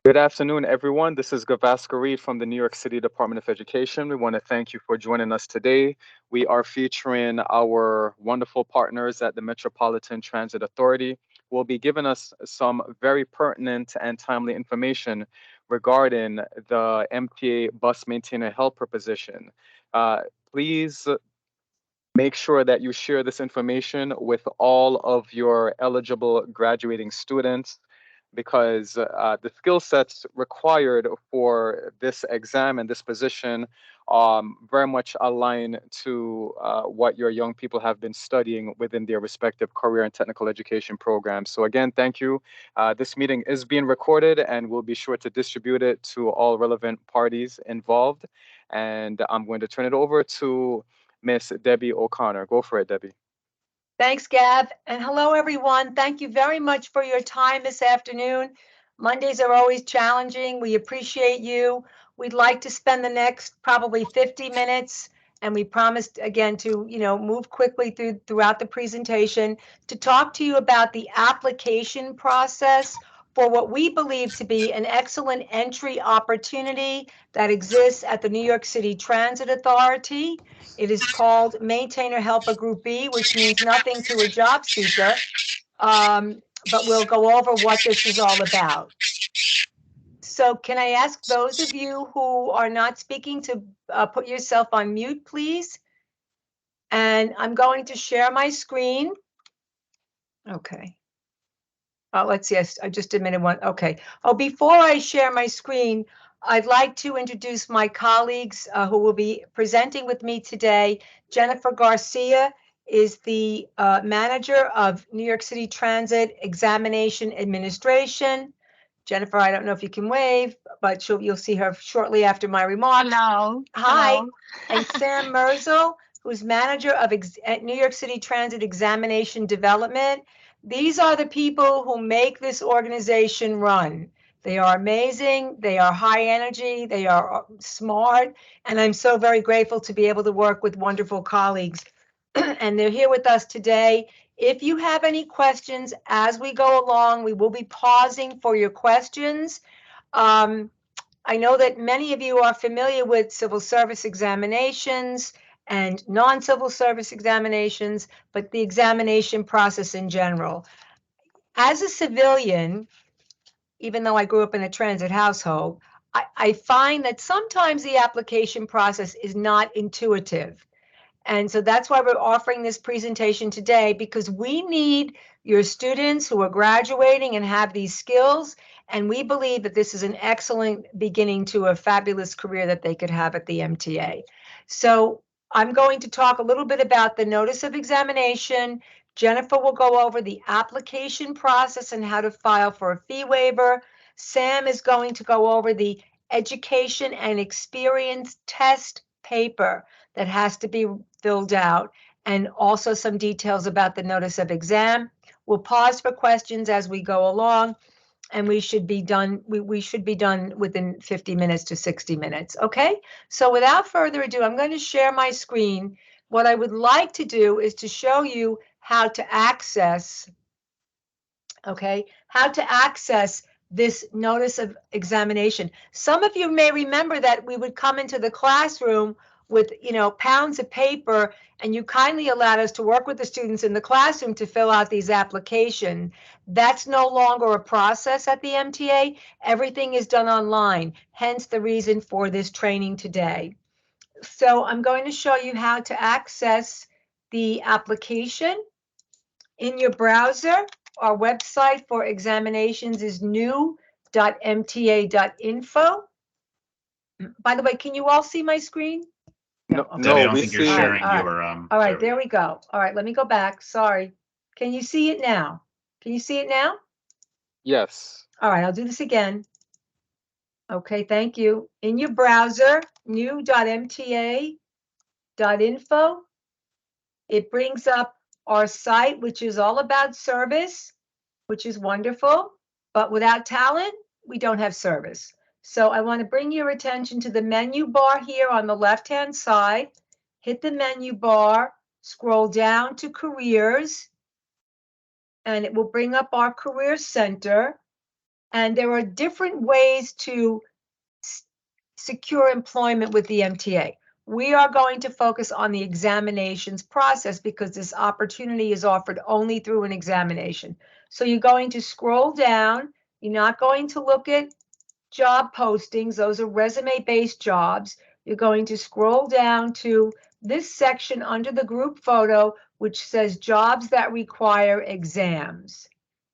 Good afternoon, everyone. This is Gavaskar Reed from the New York City Department of Education. We want to thank you for joining us today. We are featuring our wonderful partners at the Metropolitan Transit Authority who will be giving us some very pertinent and timely information regarding the MTA bus maintainer helper position. Please make sure that you share this information with all of your eligible graduating students because the skill sets required for this exam and this position very much align to what your young people have been studying within their respective career and technical education programs. So again, thank you. This meeting is being recorded and we'll be sure to distribute it to all relevant parties involved. And I'm going to turn it over to Miss Debbie O'Connor. Go for it, Debbie. Thanks, Gav. And hello, everyone. Thank you very much for your time this afternoon. Mondays are always challenging. We appreciate you. We'd like to spend the next probably 50 minutes, and we promised again to, move quickly throughout the presentation to talk to you about the application process for what we believe to be an excellent entry opportunity that exists at the New York City Transit Authority. It is called Maintainer Helper Group B, which means nothing to a job seeker, but we'll go over what this is all about. So can I ask those of you who are not speaking to put yourself on mute, please? And I'm going to share my screen. Okay. Let's see, I just admitted one. Okay. Oh, before I share my screen, I'd like to introduce my colleagues who will be presenting with me today. Jennifer Garcia is the manager of New York City Transit Examination Administration. Jennifer, I don't know if you can wave, but you'll see her shortly after my remarks. Hello. Hi. Hello. And Sam Merzel, who's manager of at New York City Transit Examination Development. These are the people who make this organization run. They are amazing. They are high energy. They are smart. And I'm so very grateful to be able to work with wonderful colleagues. And they're here with us today. If you have any questions as we go along, we will be pausing for your questions. I know that many of you are familiar with civil service examinations and non-civil service examinations, but the examination process in general. As a civilian, even though I grew up in a transit household, I find that sometimes the application process is not intuitive. And so that's why we're offering this presentation today, because we need your students who are graduating and have these skills. And we believe that this is an excellent beginning to a fabulous career that they could have at the MTA. So I'm going to talk a little bit about the notice of examination. Jennifer will go over the application process and how to file for a fee waiver. Sam is going to go over the education and experience test paper that has to be filled out, and also some details about the notice of exam. We'll pause for questions as we go along, and we should be done. We should be done within 50 minutes to 60 minutes. Okay. So without further ado, I'm going to share my screen. What I would like to do is to show you how to access. Okay, how to access this notice of examination. Some of you may remember that we would come into the classroom with, pounds of paper, and you kindly allowed us to work with the students in the classroom to fill out these applications. That's no longer a process at the MTA. Everything is done online, hence the reason for this training today. So I'm going to show you how to access the application in your browser. Our website for examinations is new.mta.info. By the way, can you all see my screen? No, Okay. no, Debbie, I don't we think you're see. sharing All right. your. All right, there we go. All right, let me go back. Sorry. Can you see it now? Can you see it now? Yes. All right, I'll do this again. Okay, thank you. In your browser, new.mta.info, it brings up our site, which is all about service, which is wonderful. But without talent, we don't have service. So I want to bring your attention to the menu bar here on the left-hand side. Hit the menu bar, scroll down to careers, and it will bring up our career center. And there are different ways to secure employment with the MTA. We are going to focus on the examinations process because this opportunity is offered only through an examination. So you're going to scroll down. You're not going to look at job postings. Those are resume-based jobs. You're going to scroll down to this section under the group photo, which says jobs that require exams.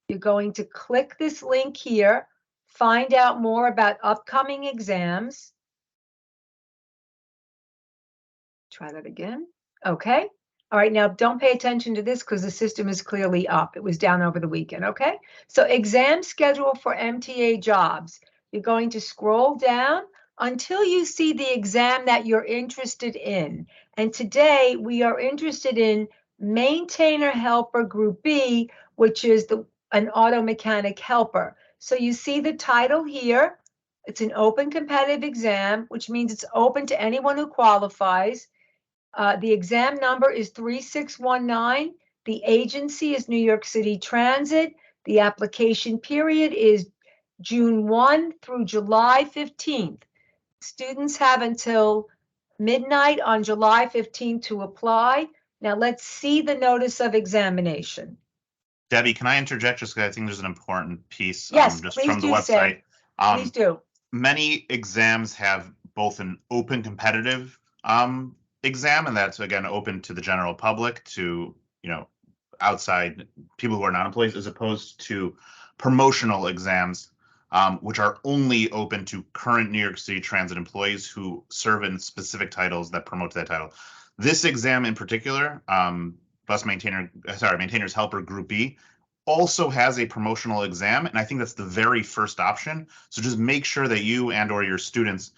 You're going to click this link here, find out more about upcoming exams. Try that again. Okay. All right, now don't pay attention to this because the system is clearly up. It was down over the weekend, okay? So exam schedule for MTA jobs. You're going to scroll down until you see the exam that you're interested in. And today we are interested in maintainer helper group B, which is an auto mechanic helper. So you see the title here. It's an open competitive exam, which means it's open to anyone who qualifies. The exam number is 3619. The agency is New York City Transit. The application period is June 1 through July 15th. Students have until midnight on July 15th to apply. Now let's see the notice of examination. Debbie, can I interject just because I think there's an important piece Yes, just please from the do, Sam. website. Please do. Many exams have both an open competitive exam, and that's again open to the general public, to outside people who are not employees, as opposed to promotional exams, which are only open to current New York City Transit employees who serve in specific titles that promote to that title. This exam in particular, Maintainer's Helper Group B, also has a promotional exam, and I think that's the very first option. So just make sure that you and or your students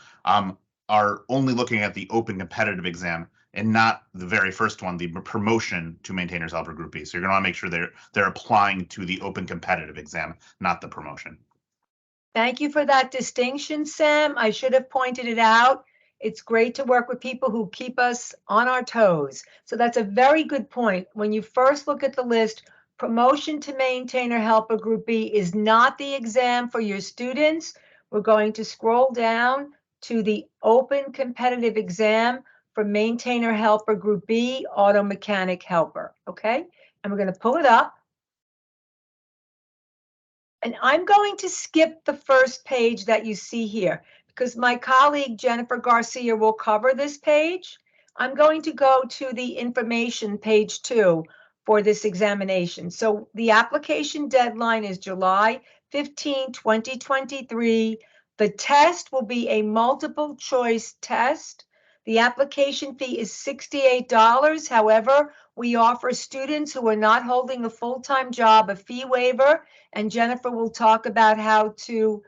are only looking at the open competitive exam and not the very first one, the promotion to Maintainer's Helper Group B. So you're going to want to make sure they're applying to the open competitive exam, not the promotion. Thank you for that distinction, Sam. I should have pointed it out. It's great to work with people who keep us on our toes. So that's a very good point. When you first look at the list, promotion to maintainer helper group B is not the exam for your students. We're going to scroll down to the open competitive exam for maintainer helper group B, auto mechanic helper, okay? And we're going to pull it up. And I'm going to skip the first page that you see here because my colleague Jennifer Garcia will cover this page. I'm going to go to the information page 2 for this examination. So the application deadline is July 15, 2023. The test will be a multiple choice test. The application fee is $68. However, we offer students who are not holding a full-time job a fee waiver, and Jennifer will talk about how to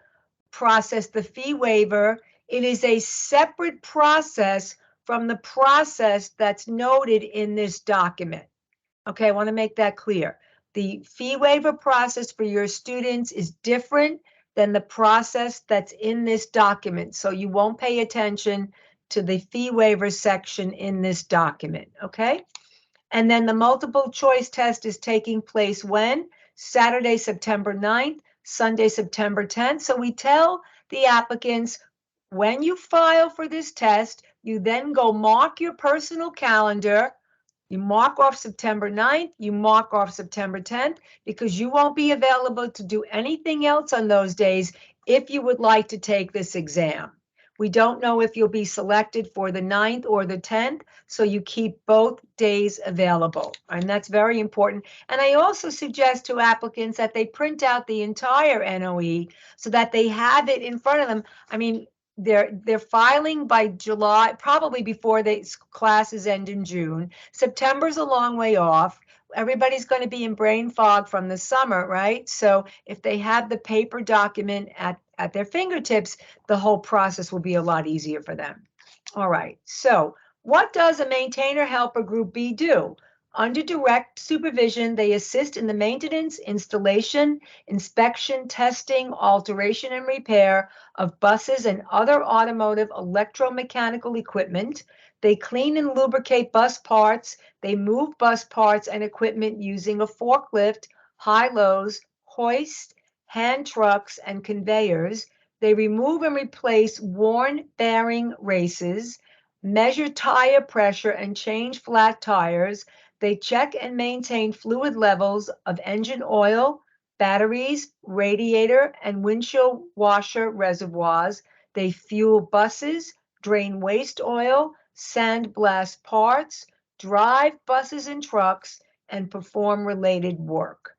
process the fee waiver. It is a separate process from the process that's noted in this document. Okay, I want to make that clear. The fee waiver process for your students is different than the process that's in this document. So you won't pay attention to the fee waiver section in this document, okay? And then the multiple choice test is taking place when? Saturday, September 9th, Sunday, September 10th. So we tell the applicants, when you file for this test, you then go mark your personal calendar. You mark off September 9th, you mark off September 10th, because you won't be available to do anything else on those days if you would like to take this exam. We don't know if you'll be selected for the 9th or the 10th, so you keep both days available. And that's very important. And I also suggest to applicants that they print out the entire NOE so that they have it in front of them. I mean, they're filing by July, probably before the classes end in June. September's a long way off. Everybody's going to be in brain fog from the summer, right? So if they have the paper document at their fingertips, the whole process will be a lot easier for them. All right, so what does a maintainer helper group B do? Under direct supervision, they assist in the maintenance, installation, inspection, testing, alteration, and repair of buses and other automotive electromechanical equipment. They clean and lubricate bus parts. They move bus parts and equipment using a forklift, high-lows, hoist, hand trucks, and conveyors. They remove and replace worn bearing races, measure tire pressure, and change flat tires. They check and maintain fluid levels of engine oil, batteries, radiator, and windshield washer reservoirs. They fuel buses, drain waste oil, sandblast parts, drive buses and trucks, and perform related work.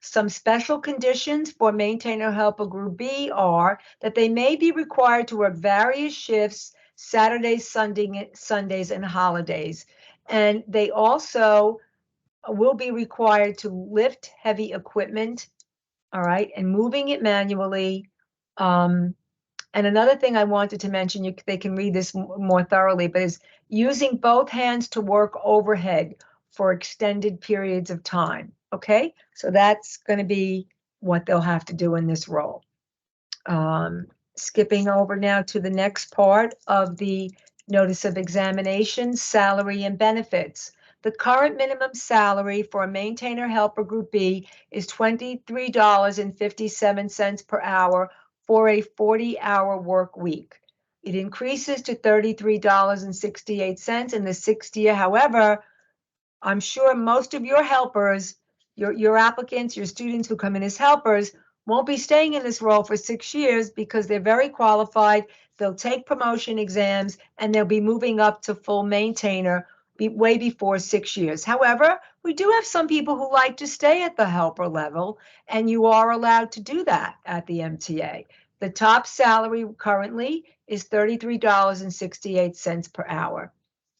Some special conditions for maintainer helper group B are that they may be required to work various shifts, Saturdays, Sundays, and holidays. And they also will be required to lift heavy equipment, all right, and moving it manually. And another thing I wanted to mention, they can read this more thoroughly, but is using both hands to work overhead for extended periods of time. Okay, so that's going to be what they'll have to do in this role. Skipping over now to the next part of the notice of examination, salary and benefits. The current minimum salary for a maintainer helper group B is $23.57 per hour for a 40-hour work week. It increases to $33.68 in the 6th year. However, I'm sure most of your helpers, your applicants, your students who come in as helpers won't be staying in this role for 6 years because they're very qualified. They'll take promotion exams and they'll be moving up to full maintainer way before 6 years. However, we do have some people who like to stay at the helper level, and you are allowed to do that at the MTA. The top salary currently is $33.68 per hour.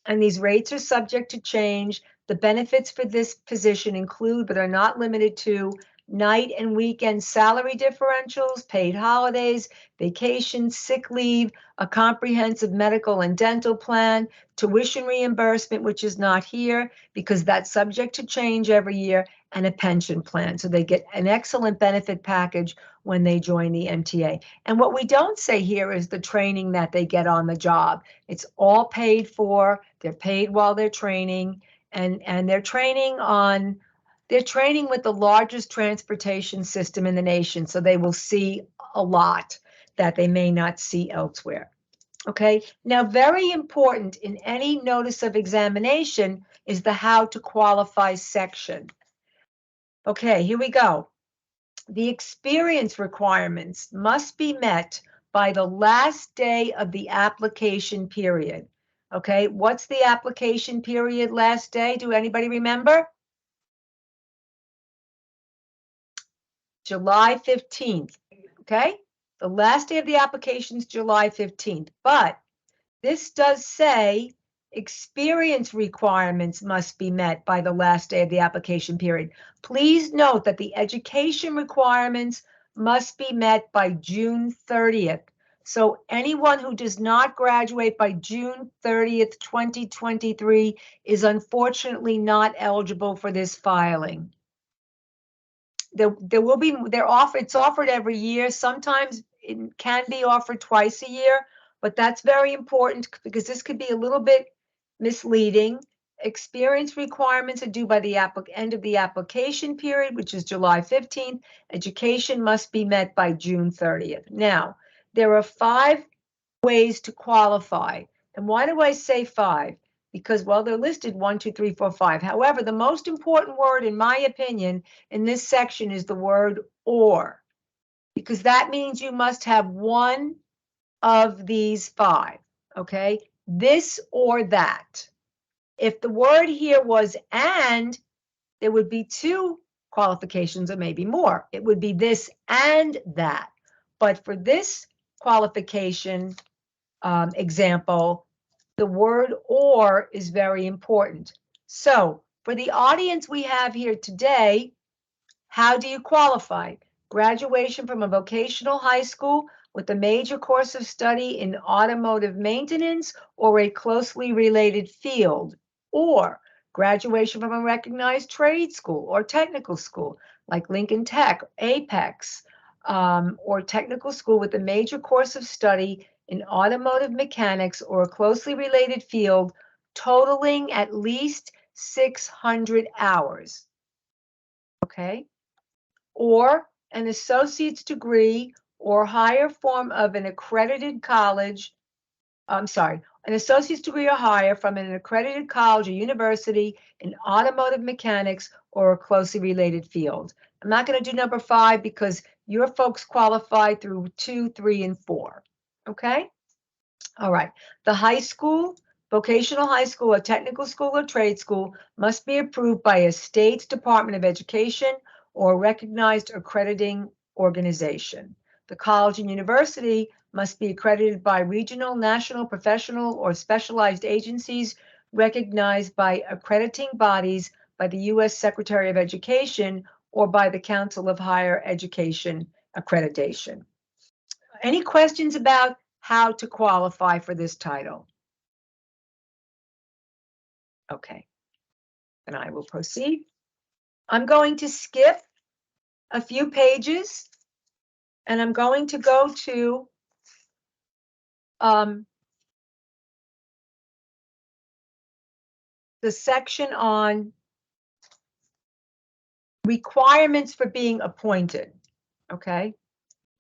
And these rates are subject to change. The benefits for this position include, but are not limited to, night and weekend salary differentials, paid holidays, vacations, sick leave, a comprehensive medical and dental plan, tuition reimbursement, which is not here because that's subject to change every year, and a pension plan. So they get an excellent benefit package when they join the MTA. And what we don't say here is the training that they get on the job. It's all paid for. They're paid while they're training, and they're training with the largest transportation system in the nation. So they will see a lot that they may not see elsewhere. Okay, now very important in any notice of examination is the how to qualify section. Okay, here we go. The experience requirements must be met by the last day of the application period. Okay, what's the application period last day? Do anybody remember? July 15th. Okay, the last day of the application is July 15th, but this does say experience requirements must be met by the last day of the application period. Please note that the education requirements must be met by June 30th. So anyone who does not graduate by June 30th, 2023 is unfortunately not eligible for this filing. It's offered every year. Sometimes it can be offered twice a year, but that's very important because this could be a little bit misleading. Experience requirements are due by the end of the application period, which is July 15th. Education must be met by June 30th. Now, there are 5 ways to qualify. And why do I say 5? Because, well, they're listed 1, 2, 3, 4, 5. However, the most important word, in my opinion, in this section is the word or, because that means you must have one of these 5, okay? This or that. If the word here was and, there would be 2 qualifications or maybe more. It would be this and that. But for this qualification example, the word or is very important. So for the audience we have here today, how do you qualify? Graduation from a vocational high school with a major course of study in automotive maintenance or a closely related field, or graduation from a recognized trade school or technical school like Lincoln Tech, Apex, or technical school with a major course of study in automotive mechanics or a closely related field totaling at least 600 hours. Okay? Or an associate's degree or higher form of an accredited college, an associate's degree or higher from an accredited college or university in automotive mechanics or a closely related field. I'm not going to do number 5 because your folks qualified through 2, 3, and 4. Okay? All right. The high school, vocational high school, or technical school or trade school must be approved by a state Department of Education or recognized accrediting organization. The college and university must be accredited by regional, national, professional, or specialized agencies recognized by accrediting bodies by the U.S. Secretary of Education or by the Council of Higher Education Accreditation. Any questions about how to qualify for this title? Okay, and I will proceed. I'm going to skip a few pages and I'm going to go to the section on requirements for being appointed. Okay,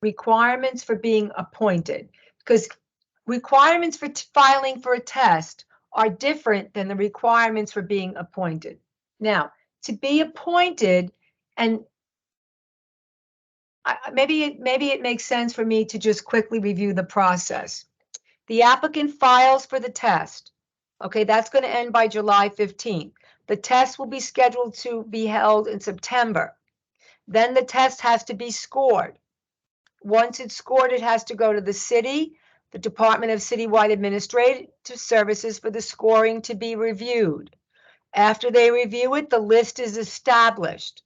requirements for being appointed, because requirements for filing for a test are different than the requirements for being appointed. Now, to be appointed, and maybe it makes sense for me to just quickly review the process. The applicant files for the test. Okay, that's going to end by July 15th. The test will be scheduled to be held in September. Then the test has to be scored. Once it's scored, it has to go to the city, the Department of Citywide Administrative Services, for the scoring to be reviewed. After they review it, the list is established.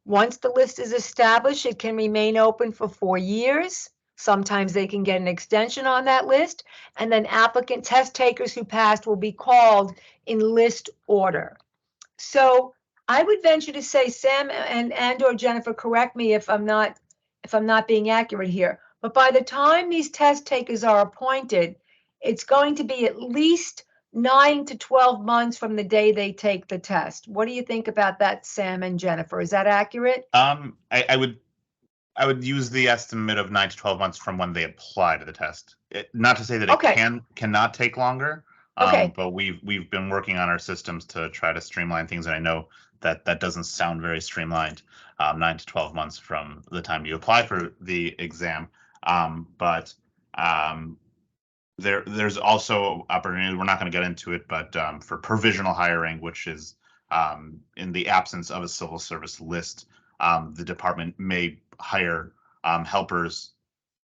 Once the list is established, it can remain open for 4 years. Sometimes they can get an extension on that list, and then applicant test takers who passed will be called in list order. So I would venture to say, Sam and or Jennifer, correct me if I'm not being accurate here, but by the time these test takers are appointed, it's going to be at least 9 to 12 months from the day they take the test. What do you think about that, Sam and Jennifer? Is that accurate? I would use the estimate of 9 to 12 months from when they apply to the test. Not to say that it cannot take longer. But we've been working on our systems to try to streamline things, and I know that doesn't sound very streamlined. 9 to 12 months from the time you apply for the exam, but there's also opportunity. We're not going to get into it, but for provisional hiring, which is in the absence of a civil service list, the department may hire helpers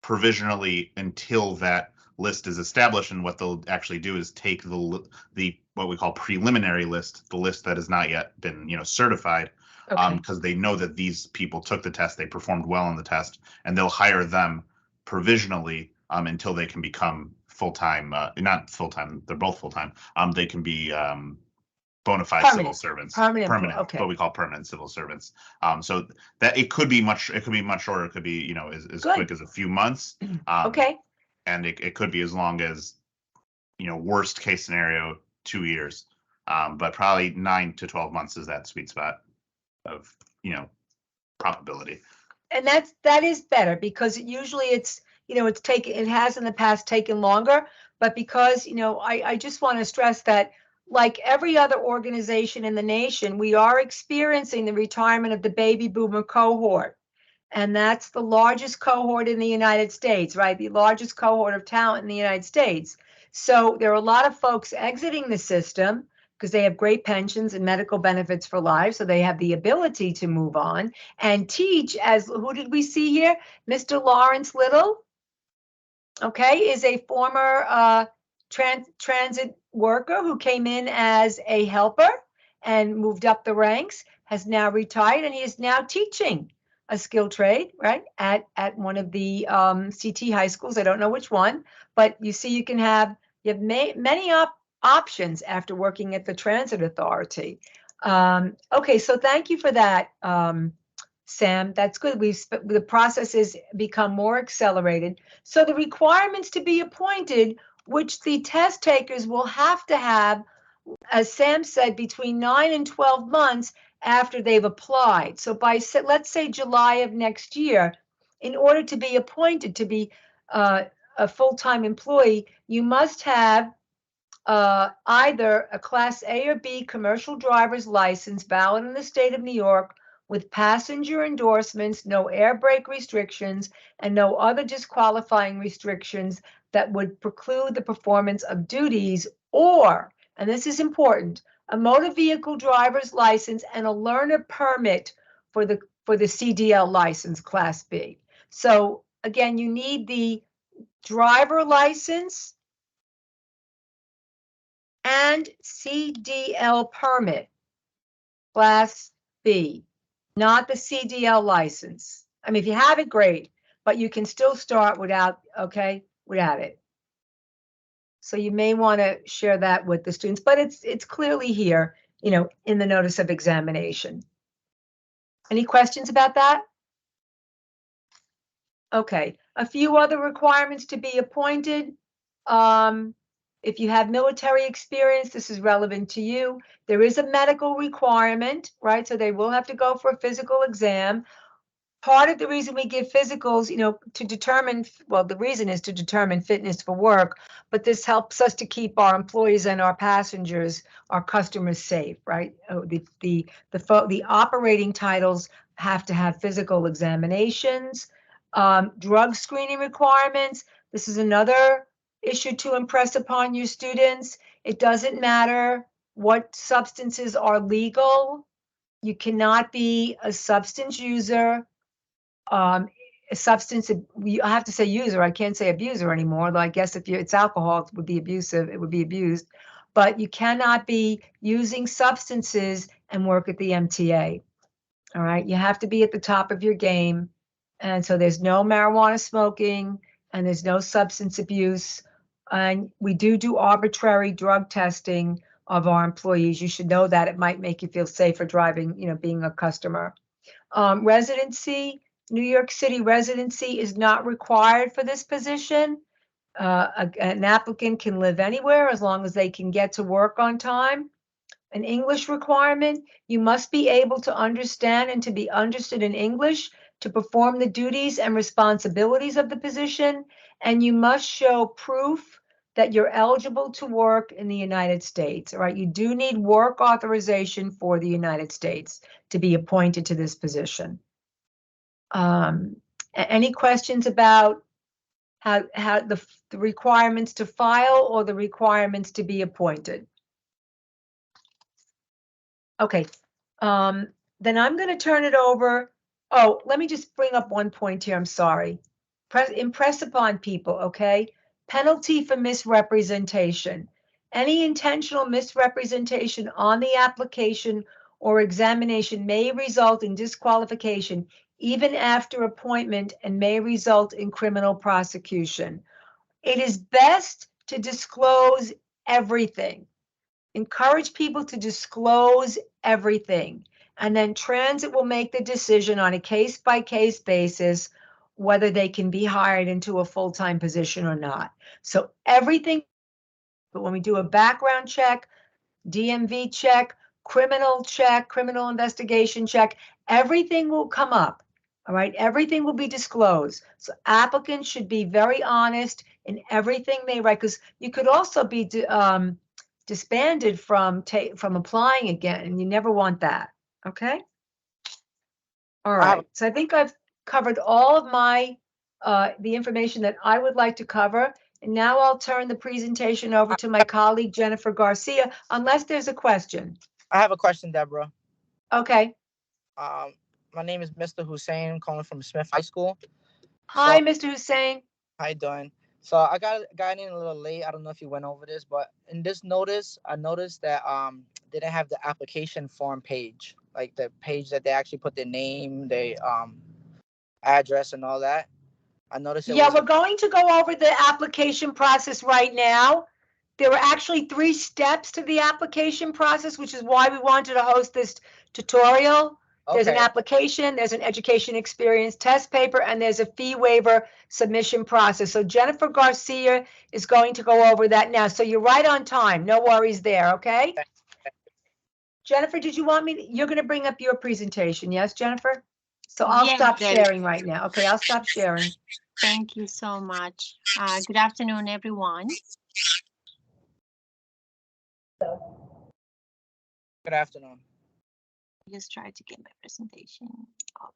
provisionally until that list is established, and what they'll actually do is take the what we call preliminary list, the list that has not yet been certified, because they know that these people took the test, they performed well on the test, and they'll hire them provisionally until they can become full-time, not full-time, they're both full-time, they can be bona fide civil servants, permanent, okay. What we call permanent civil servants. So that it could be much shorter, it could be as quick as a few months. Okay. And it could be as long as, worst case scenario, 2 years. But probably 9 to 12 months is that sweet spot of, probability. And that is better, because usually it has in the past taken longer, but because, I just want to stress that, like every other organization in the nation, we are experiencing the retirement of the baby boomer cohort. And that's the largest cohort in the United States, right? The largest cohort of talent in the United States. So there are a lot of folks exiting the system because they have great pensions and medical benefits for life. So they have the ability to move on and teach, as who did we see here? Mr. Lawrence Little, okay, is a former transit worker who came in as a helper and moved up the ranks, has now retired, and he is now teaching a skilled trade, right, at one of the CT high schools. I don't know which one, but you see, you have many options after working at the Transit Authority. Okay, so thank you for that, Sam. That's good. The process has become more accelerated. So the requirements to be appointed, which the test takers will have to have, as Sam said, between 9 and 12 months, after they've applied. So by, let's say, July of next year, in order to be appointed to be a full-time employee, you must have either a Class A or B commercial driver's license valid in the state of New York with passenger endorsements, no air brake restrictions, and no other disqualifying restrictions that would preclude the performance of duties, or, and this is important, a motor vehicle driver's license and a learner permit for the CDL license Class B. So again, you need the driver license and CDL permit, Class B, not the CDL license. I mean, if you have it, great, but you can still start without, okay, without it. So you may want to share that with the students, but it's clearly here, you know, in the notice of examination. Any questions about that? Okay, a few other requirements to be appointed. If you have military experience, this is relevant to you. There is a medical requirement, right? So they will have to go for a physical exam. Part of the reason we give physicals, you know, to determine, well, the reason is to determine fitness for work, but this helps us to keep our employees and our passengers, our customers safe, right? The operating titles have to have physical examinations, drug screening requirements. This is another issue to impress upon your students. It doesn't matter what substances are legal. You cannot be a substance user, a substance, I have to say user, I can't say abuser anymore, though I guess if it's alcohol, it would be abusive, it would be abused. But you cannot be using substances and work at the MTA. All right, you have to be at the top of your game. And so there's no marijuana smoking and there's no substance abuse. And we do arbitrary drug testing of our employees. You should know that. It might make you feel safer driving, you know, being a customer. Residency, New York City residency is not required for this position. An applicant can live anywhere as long as they can get to work on time. An English requirement, you must be able to understand and to be understood in English to perform the duties and responsibilities of the position, and you must show proof that you're eligible to work in the United States. All right, you do need work authorization for the United States to be appointed to this position. Any questions about how the requirements to file or the requirements to be appointed? Okay, then I'm going to turn it over. Oh, let me just bring up one point here. I'm sorry. Impress upon people, okay? Penalty for misrepresentation. Any intentional misrepresentation on the application or examination may result in disqualification even after appointment and may result in criminal prosecution. It is best to disclose everything. Encourage people to disclose everything, and then transit will make the decision on a case-by-case basis whether they can be hired into a full-time position or not. So everything, but when we do a background check, DMV check, criminal investigation check, everything will come up. All right, everything will be disclosed. So applicants should be very honest in everything they write, because you could also be disbanded from applying again, and you never want that. Okay. All right. So I think I've covered all of my the information that I would like to cover. And now I'll turn the presentation over to my colleague, Jennifer Garcia, unless there's a question. I have a question, Deborah. Okay. My name is Mr. Hussein, calling from Smith High School. Hi, Mr. Hussein. How you doing? So I got in a little late. I don't know if you went over this, but in this notice, I noticed that they didn't have the application form page, like the page that they actually put their name, their address, and all that. I noticed. Yeah, we're going to go over the application process right now. There were actually 3 steps to the application process, which is why we wanted to host this tutorial. Okay. There's an application, there's an education experience test paper, and there's a fee waiver submission process. So Jennifer Garcia is going to go over that now. So you're right on time. No worries there, okay? Jennifer, did you want me, you're gonna bring up your presentation, yes, Jennifer? So I'll Yes, stop Debbie. sharing right now. Okay, I'll stop sharing. Thank you so much. Good afternoon, everyone. Good afternoon. Just try to get my presentation up.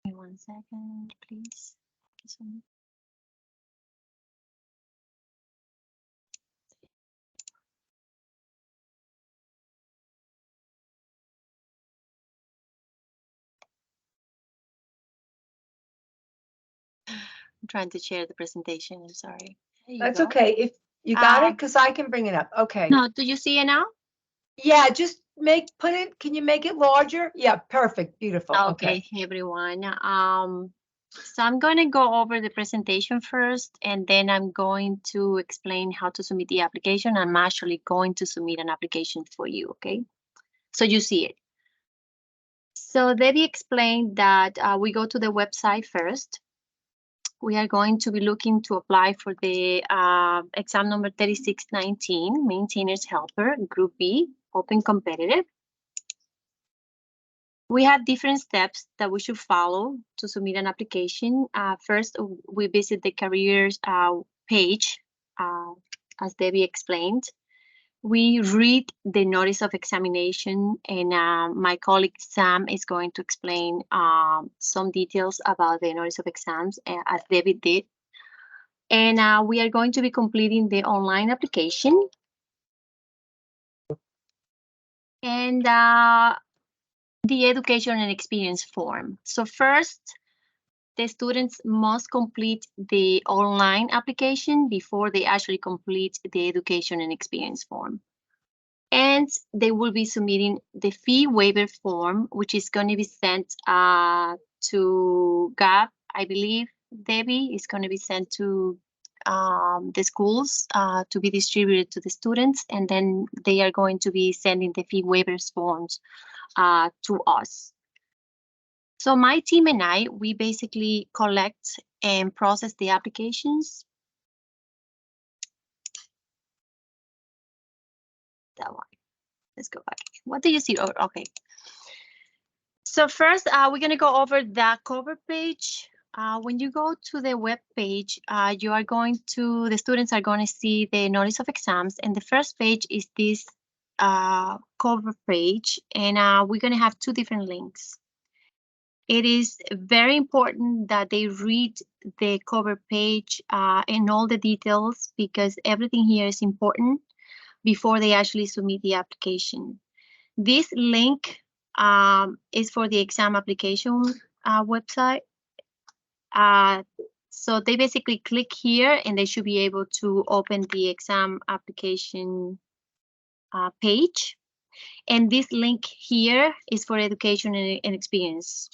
Give me 1 second, please. I'm trying to share the presentation. I'm sorry. There you That's go. okay. If you got it, Um, because I can bring it up. Okay. No, do you see it now? Yeah, just put it, can you make it larger? Yeah, perfect, beautiful, okay. Okay, everyone. So I'm going to go over the presentation first, and then I'm going to explain how to submit the application. I'm actually going to submit an application for you, okay? So you see it. So Debbie explained that we go to the website first. We are going to be looking to apply for the exam number 3619, Maintainers Helper, Group B, Open Competitive. We have different steps that we should follow to submit an application. First, we visit the careers page, as Debbie explained. We read the notice of examination, and my colleague Sam is going to explain some details about the notice of exams, as Debbie did. And we are going to be completing the online application. And the education and experience form. So first, the students must complete the online application before they actually complete the education and experience form. And they will be submitting the fee waiver form, which is going to be sent to GAP, I believe, Debbie, is going to be sent to the schools to be distributed to the students, and then they are going to be sending the fee waivers forms to us. So my team and I, we basically collect and process the applications. That one. Let's go back. What do you see? Oh, okay. So first, we're going to go over the cover page. When you go to the web page, the students are going to see the notice of exams. And the first page is this cover page. And we're going to have two different links. It is very important that they read the cover page and all the details, because everything here is important before they actually submit the application. This link is for the exam application website. So they basically click here and they should be able to open the exam application page. And this link here is for education and experience.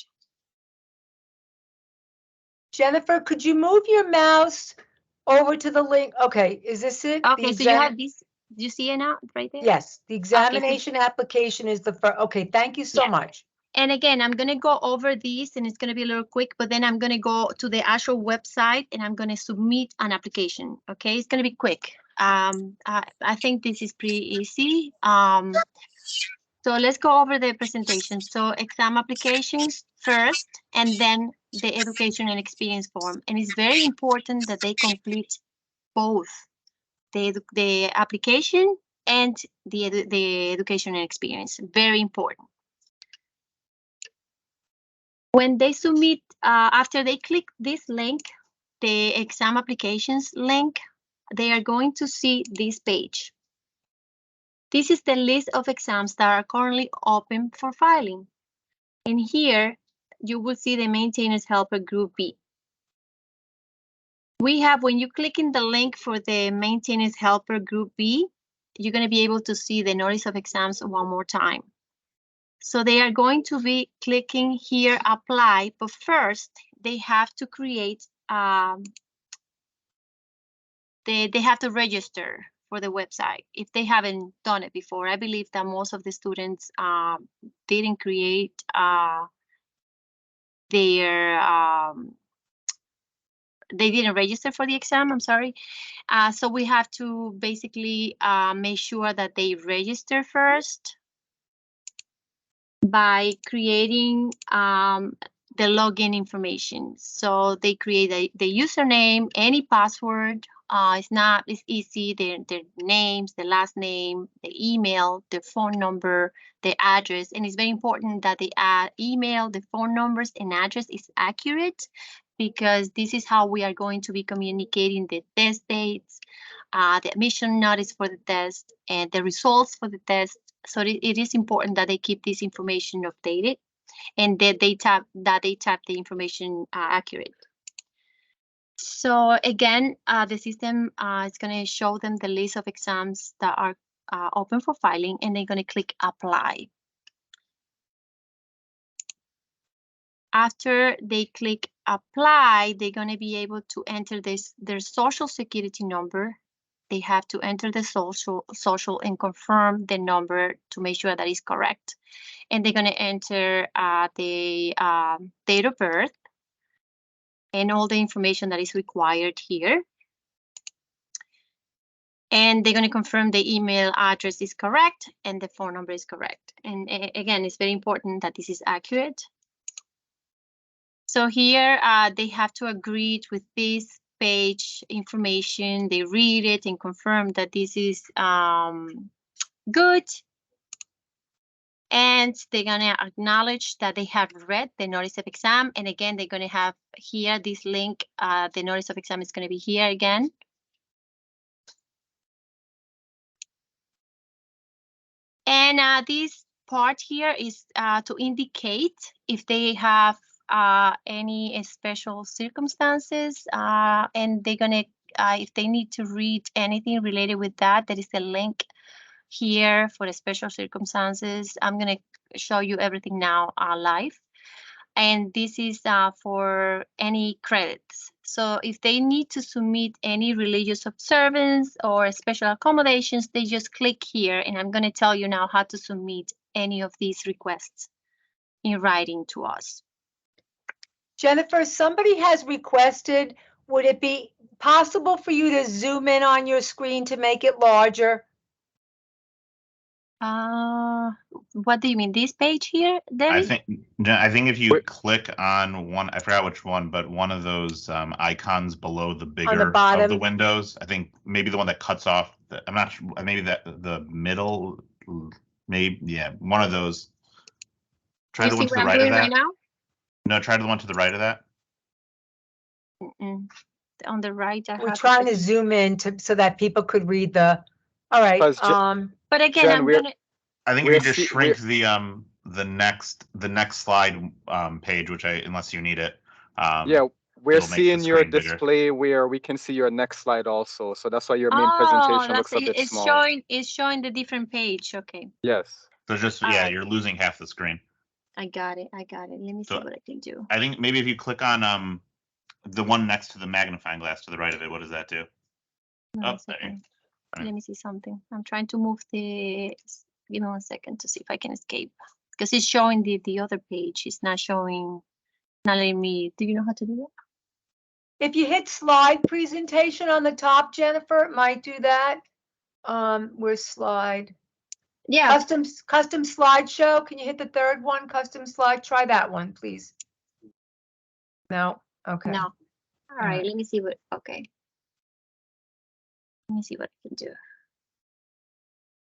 Jennifer, could you move your mouse over to the link? Okay, is this it? Okay, so you have this, do you see it now right there? Yes, the examination application is the first. Okay, thank you so much. And again, I'm going to go over these and it's going to be a little quick, but then I'm going to go to the actual website and I'm going to submit an application. Okay, it's going to be quick. I think this is pretty easy. So let's go over the presentation. So exam applications first, and then the education and experience form. And it's very important that they complete both the application and the education and experience. Very important. When they submit, after they click this link, the exam applications link, they are going to see this page. This is the list of exams that are currently open for filing. And here you will see the Maintainers Helper Group B. We have, when you click in the link for the Maintainers Helper Group B, you're going to be able to see the notice of exams one more time. So they are going to be clicking here, apply, but first they have to create, they have to register for the website if they haven't done it before. I believe that most of the students didn't create their they didn't register for the exam, I'm sorry. So we have to basically make sure that they register first by creating the login information. So they create the username, any password. It's easy, their names, the last name, the email, the phone number, the address. And it's very important that the email, the phone numbers and address is accurate, because this is how we are going to be communicating the test dates, the admission notice for the test, and the results for the test. So it is important that they keep this information updated and that they type the information accurate. So again, the system is going to show them the list of exams that are open for filing, and they're going to click apply. After they click apply, they're going to be able to enter their social security number. They have to enter the social and confirm the number to make sure that is correct. And they're going to enter the date of birth and all the information that is required here. And they're going to confirm the email address is correct and the phone number is correct. And again, it's very important that this is accurate. So here they have to agree with this page information. They read it and confirm that this is good. And they're going to acknowledge that they have read the notice of exam. And again, they're going to have here this link. The notice of exam is going to be here again. And this part here is to indicate if they have any special circumstances, and they're going to, if they need to read anything related with that, there is a link here for the special circumstances. I'm going to show you everything now live. And this is for any credits. So if they need to submit any religious observance or special accommodations, they just click here, and I'm going to tell you now how to submit any of these requests in writing to us. Jennifer, somebody has requested, would it be possible for you to zoom in on your screen to make it larger? What do you mean? This page here, Debbie? I think if you click on one, I forgot which one, but one of those icons below the bigger of the windows, I think maybe the one that cuts off. I'm not sure. Maybe the middle. Maybe, yeah, one of those. Try the one to the right of that. Right now? No, try the one to the right of that. On the right, we're trying to zoom in so that people could read the. All right. But again, Jen, I think if you just shrink the next slide page, which unless you need it. Yeah, we're seeing your display bigger, where we can see your next slide also. So that's why your main presentation looks a bit small. It's showing the different page. Okay. Yes. So just right. You're losing half the screen. I got it. Let me see what I can do. I think maybe if you click on the one next to the magnifying glass to the right of it, what does that do? Let me see something. I'm trying to move the. Give me 1 second to see if I can escape, because it's showing the other page. It's not showing. Not letting me. Do you know how to do that? If you hit slide presentation on the top, Jennifer, it might do that. Where's slide? Yeah. Custom slideshow. Can you hit the third one? Custom slide. Try that one, please. No. Okay. No. All right. Let me see what. Okay. Let me see what I can do.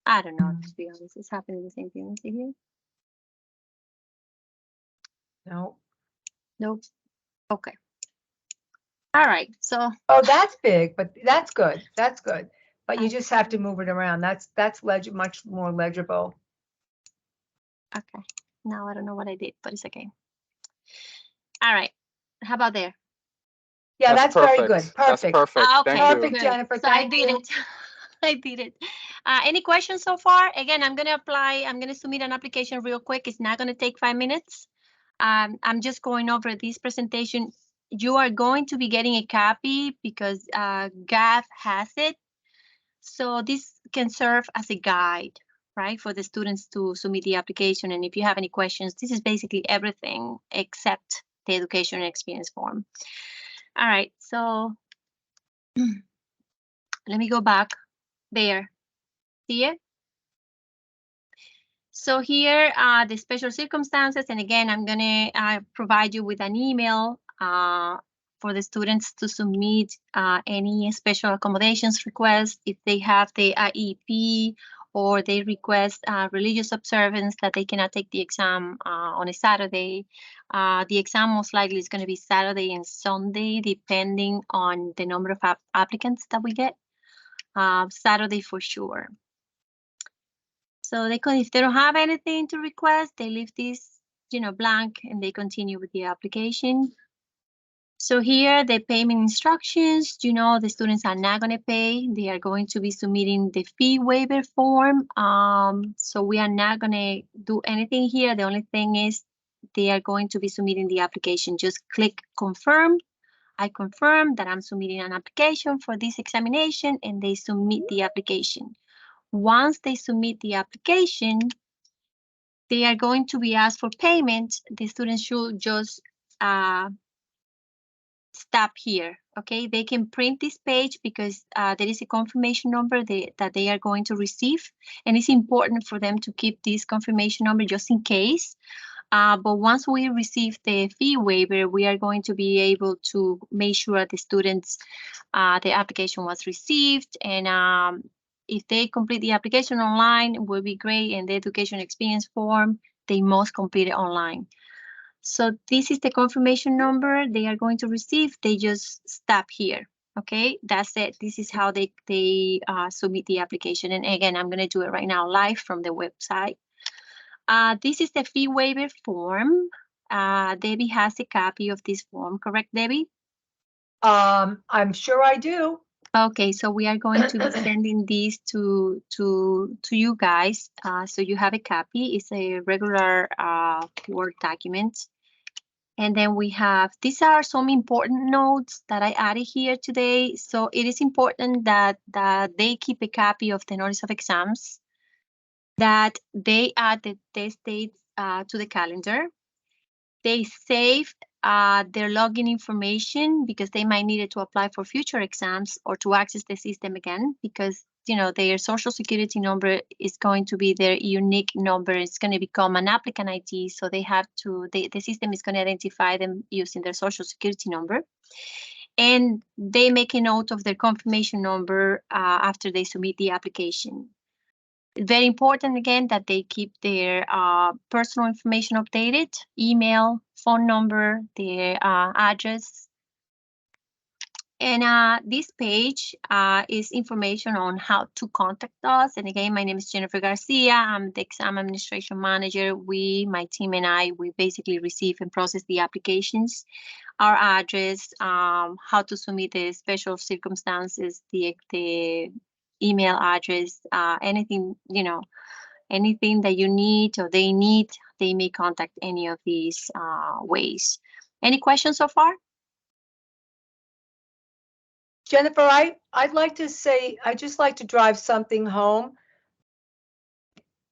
I don't know, to be honest. It's happening the same thing. Let's see here. No. Nope. Okay. All right. So. Oh, that's big, but that's good. That's good. But you just have to move it around. That's much more legible. Okay. Now I don't know what I did, but it's okay. All right. How about there? Yeah, that's very good. Perfect. That's perfect. Okay, perfect, Jennifer. So I did it. I did it. Any questions so far? Again, I'm going to apply. I'm going to submit an application real quick. It's not going to take 5 minutes. I'm just going over this presentation. You are going to be getting a copy because GAF has it. So this can serve as a guide, right, for the students to submit the application. And if you have any questions, this is basically everything except the education and experience form. All right, so let me go back there. See it? So here are the special circumstances. And again, I'm going to provide you with an email for the students to submit any special accommodations requests if they have the IEP or they request religious observance that they cannot take the exam on a Saturday. The exam most likely is going to be Saturday and Sunday, depending on the number of applicants that we get. Saturday for sure. So they could, if they don't have anything to request, they leave this, blank, and they continue with the application. So here, the payment instructions, the students are not going to pay. They are going to be submitting the fee waiver form. So we are not going to do anything here. The only thing is they are going to be submitting the application. Just click confirm. I confirm that I'm submitting an application for this examination, and they submit the application. Once they submit the application, they are going to be asked for payment. The students should just stop here, okay? They can print this page because there is a confirmation number that they are going to receive, and it's important for them to keep this confirmation number just in case. But once we receive the fee waiver, we are going to be able to make sure the students, the application was received, and if they complete the application online, it will be great. And the education experience form, they must complete it online. So this is the confirmation number they are going to receive. They just stop here. Okay, that's it. This is how they submit the application. And again, I'm going to do it right now live from the website. This is the fee waiver form. Debbie has a copy of this form, correct, Debbie? I'm sure I do. Okay, so we are going to be sending these to you guys. So you have a copy. It's a regular Word document. And then we have, these are some important notes that I added here today. So it is important that they keep a copy of the notice of exams, that they add the test dates to the calendar. They save their login information because they might need it to apply for future exams or to access the system again, because their social security number is going to be their unique number. It's going to become an applicant ID, so they have to, the system is going to identify them using their social security number. And they make a note of their confirmation number after they submit the application. Very important, again, that they keep their personal information updated, email, phone number, their address. And this page is information on how to contact us. And again, my name is Jennifer Garcia. I'm the exam administration manager. My team and I, we basically receive and process the applications, our address, how to submit the special circumstances, the email address, anything, anything that you need or they need, they may contact any of these ways. Any questions so far? Jennifer, I'd like to say, I'd just like to drive something home.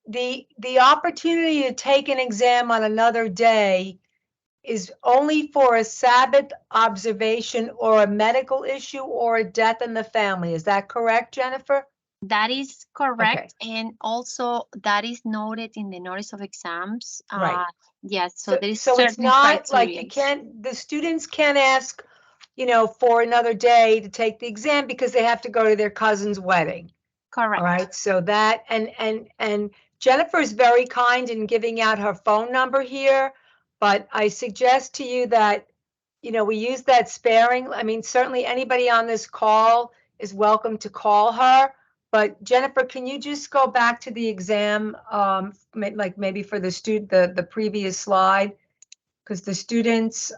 The opportunity to take an exam on another day is only for a Sabbath observation or a medical issue or a death in the family. Is that correct, Jennifer? That is correct. Okay. And also that is noted in the notice of exams. Right. Yes. So there is so certain it's not criteria. like the students can't ask, for another day to take the exam because they have to go to their cousin's wedding. Correct. All right. So that, and Jennifer is very kind in giving out her phone number here, but I suggest to you that, we use that sparing. I mean, certainly anybody on this call is welcome to call her, but Jennifer, can you just go back to the exam, like maybe for the the previous slide, because the students,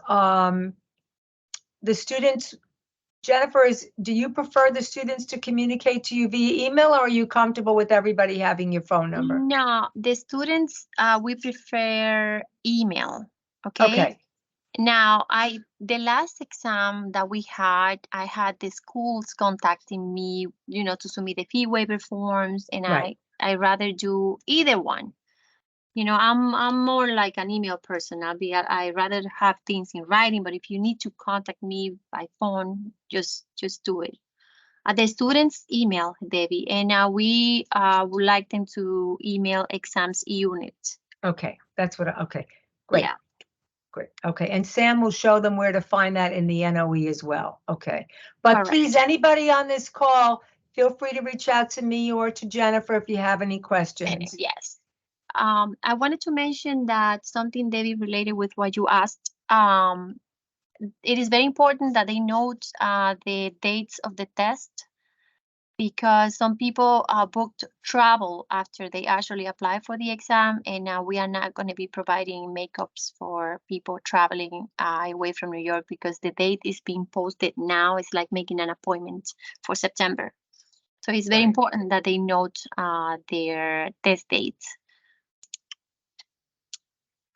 Jennifer, do you prefer the students to communicate to you via email, or are you comfortable with everybody having your phone number? No, the students, we prefer email. Okay. Okay. Now, the last exam that we had, I had the schools contacting me, to submit the fee waiver forms, and right. I rather do either one. You know, I'm more like an email person. I rather have things in writing, but if you need to contact me by phone, just do it. The students email Debbie, and we would like them to email exams unit. Okay, that's what, okay, great. Yeah. Great, okay, and Sam will show them where to find that in the NOE as well, okay. But Correct. please, anybody on this call, feel free to reach out to me or to Jennifer if you have any questions. Yes. I wanted to mention that something, Debbie, related with what you asked. It is very important that they note the dates of the test, because some people booked travel after they actually apply for the exam, and we are not going to be providing makeups for people traveling away from New York, because the date is being posted now. It's like making an appointment for September. So it's very Right. important that they note their test dates.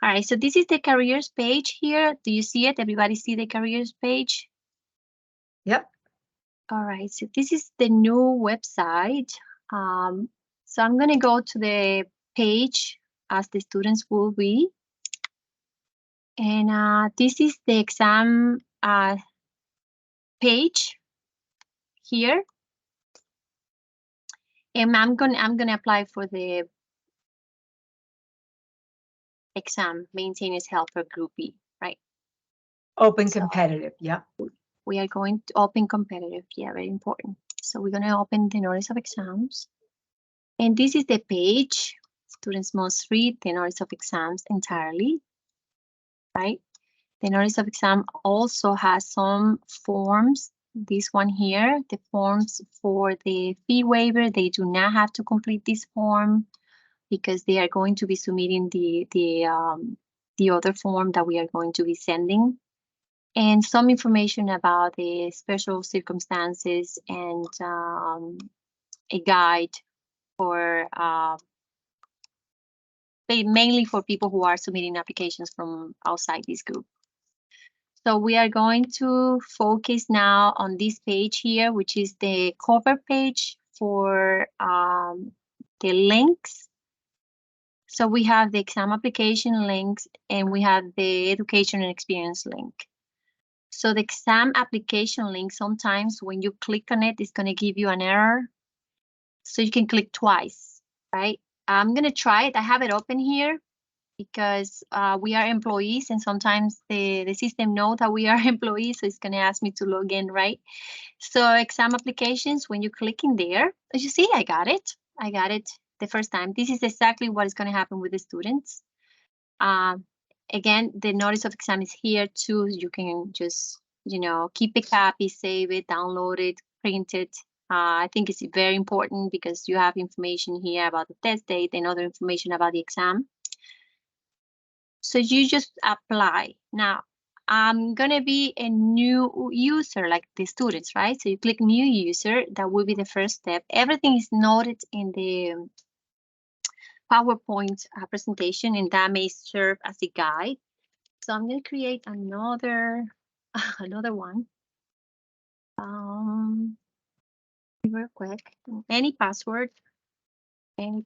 All right, so this is the careers page here. Do you see it? Everybody see the careers page? Yep. All right, so this is the new website. So I'm gonna go to the page as the students will be. And this is the exam page here. And I'm gonna apply for the exam maintenance helper group B, right? Open So- competitive, yeah. We are going to open competitive, yeah, very important. So we're gonna open the notice of exams. And this is the page. Students must read the notice of exams entirely, right? The notice of exam also has some forms. This one here, the forms for the fee waiver, they do not have to complete this form because they are going to be submitting the other form that we are going to be sending. And some information about the special circumstances and a guide for mainly for people who are submitting applications from outside this group. So we are going to focus now on this page here, which is the cover page for the links. So we have the exam application links and we have the education and experience link. So the exam application link, sometimes when you click on it, it's going to give you an error. So you can click twice, right? I'm going to try it. I have it open here because we are employees and sometimes the system knows that we are employees, so it's going to ask me to log in, right? So exam applications, when you click in there, as you see, I got it the first time. This is exactly what is going to happen with the students. Again, the notice of exam is here too. You can just, keep a copy, save it, download it, print it. I think it's very important because you have information here about the test date and other information about the exam. So you just apply. Now, I'm going to be a new user like the students, right? So you click new user. That will be the first step. Everything is noted in the PowerPoint presentation, and that may serve as a guide. So I'm going to create another one. Real quick. Any password. And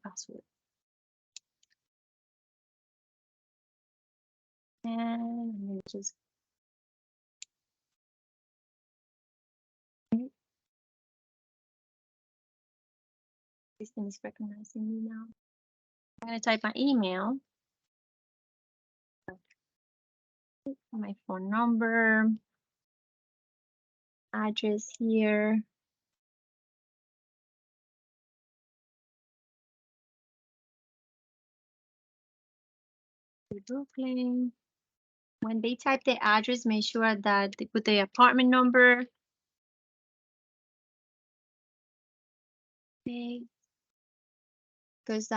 let me just system is recognizing me now. I'm going to type my email, my phone number, address here. Brooklyn. When they type the address, make sure that they put the apartment number. Okay. Because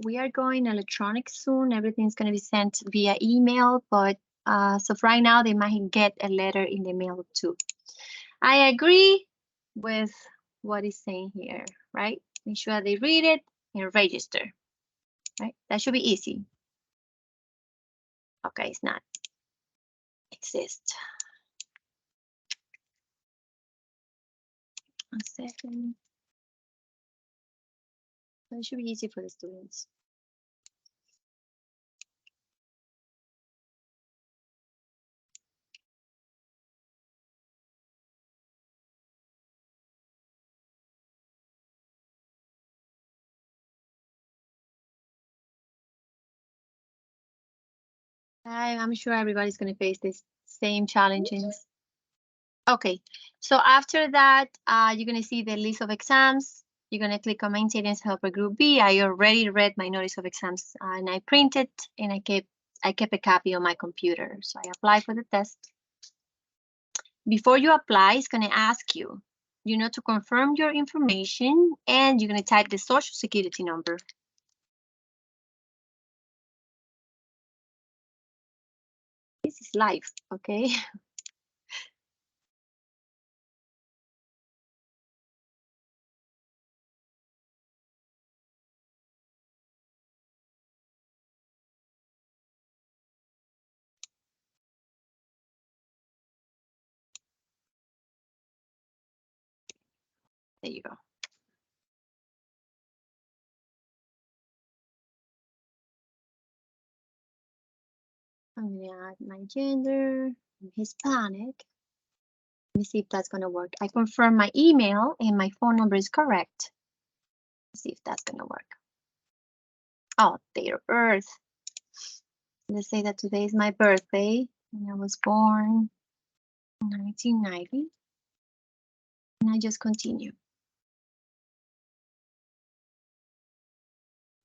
we are going electronic soon. Everything's going to be sent via email, but so for right now, they might get a letter in the mail too. I agree with what it's saying here, right? Make sure they read it and register, right? That should be easy. Okay, it's not. Exist. 1 second. That should be easy for the students. I'm sure everybody's going to face this same challenges. Okay, so after that, you're going to see the list of exams. You're going to click on Maintenance Helper Group B. I already read my notice of exams and I printed and I kept a copy on my computer. So I apply for the test. Before you apply, it's going to ask you, to confirm your information, and you're going to type the social security number. This is live, okay? There you go. I'm going to add my gender. I'm Hispanic. Let me see if that's going to work. I confirm my email and my phone number is correct. Let's see if that's going to work. Oh, date of birth. Let's say that today is my birthday. And I was born in 1990. And I just continue.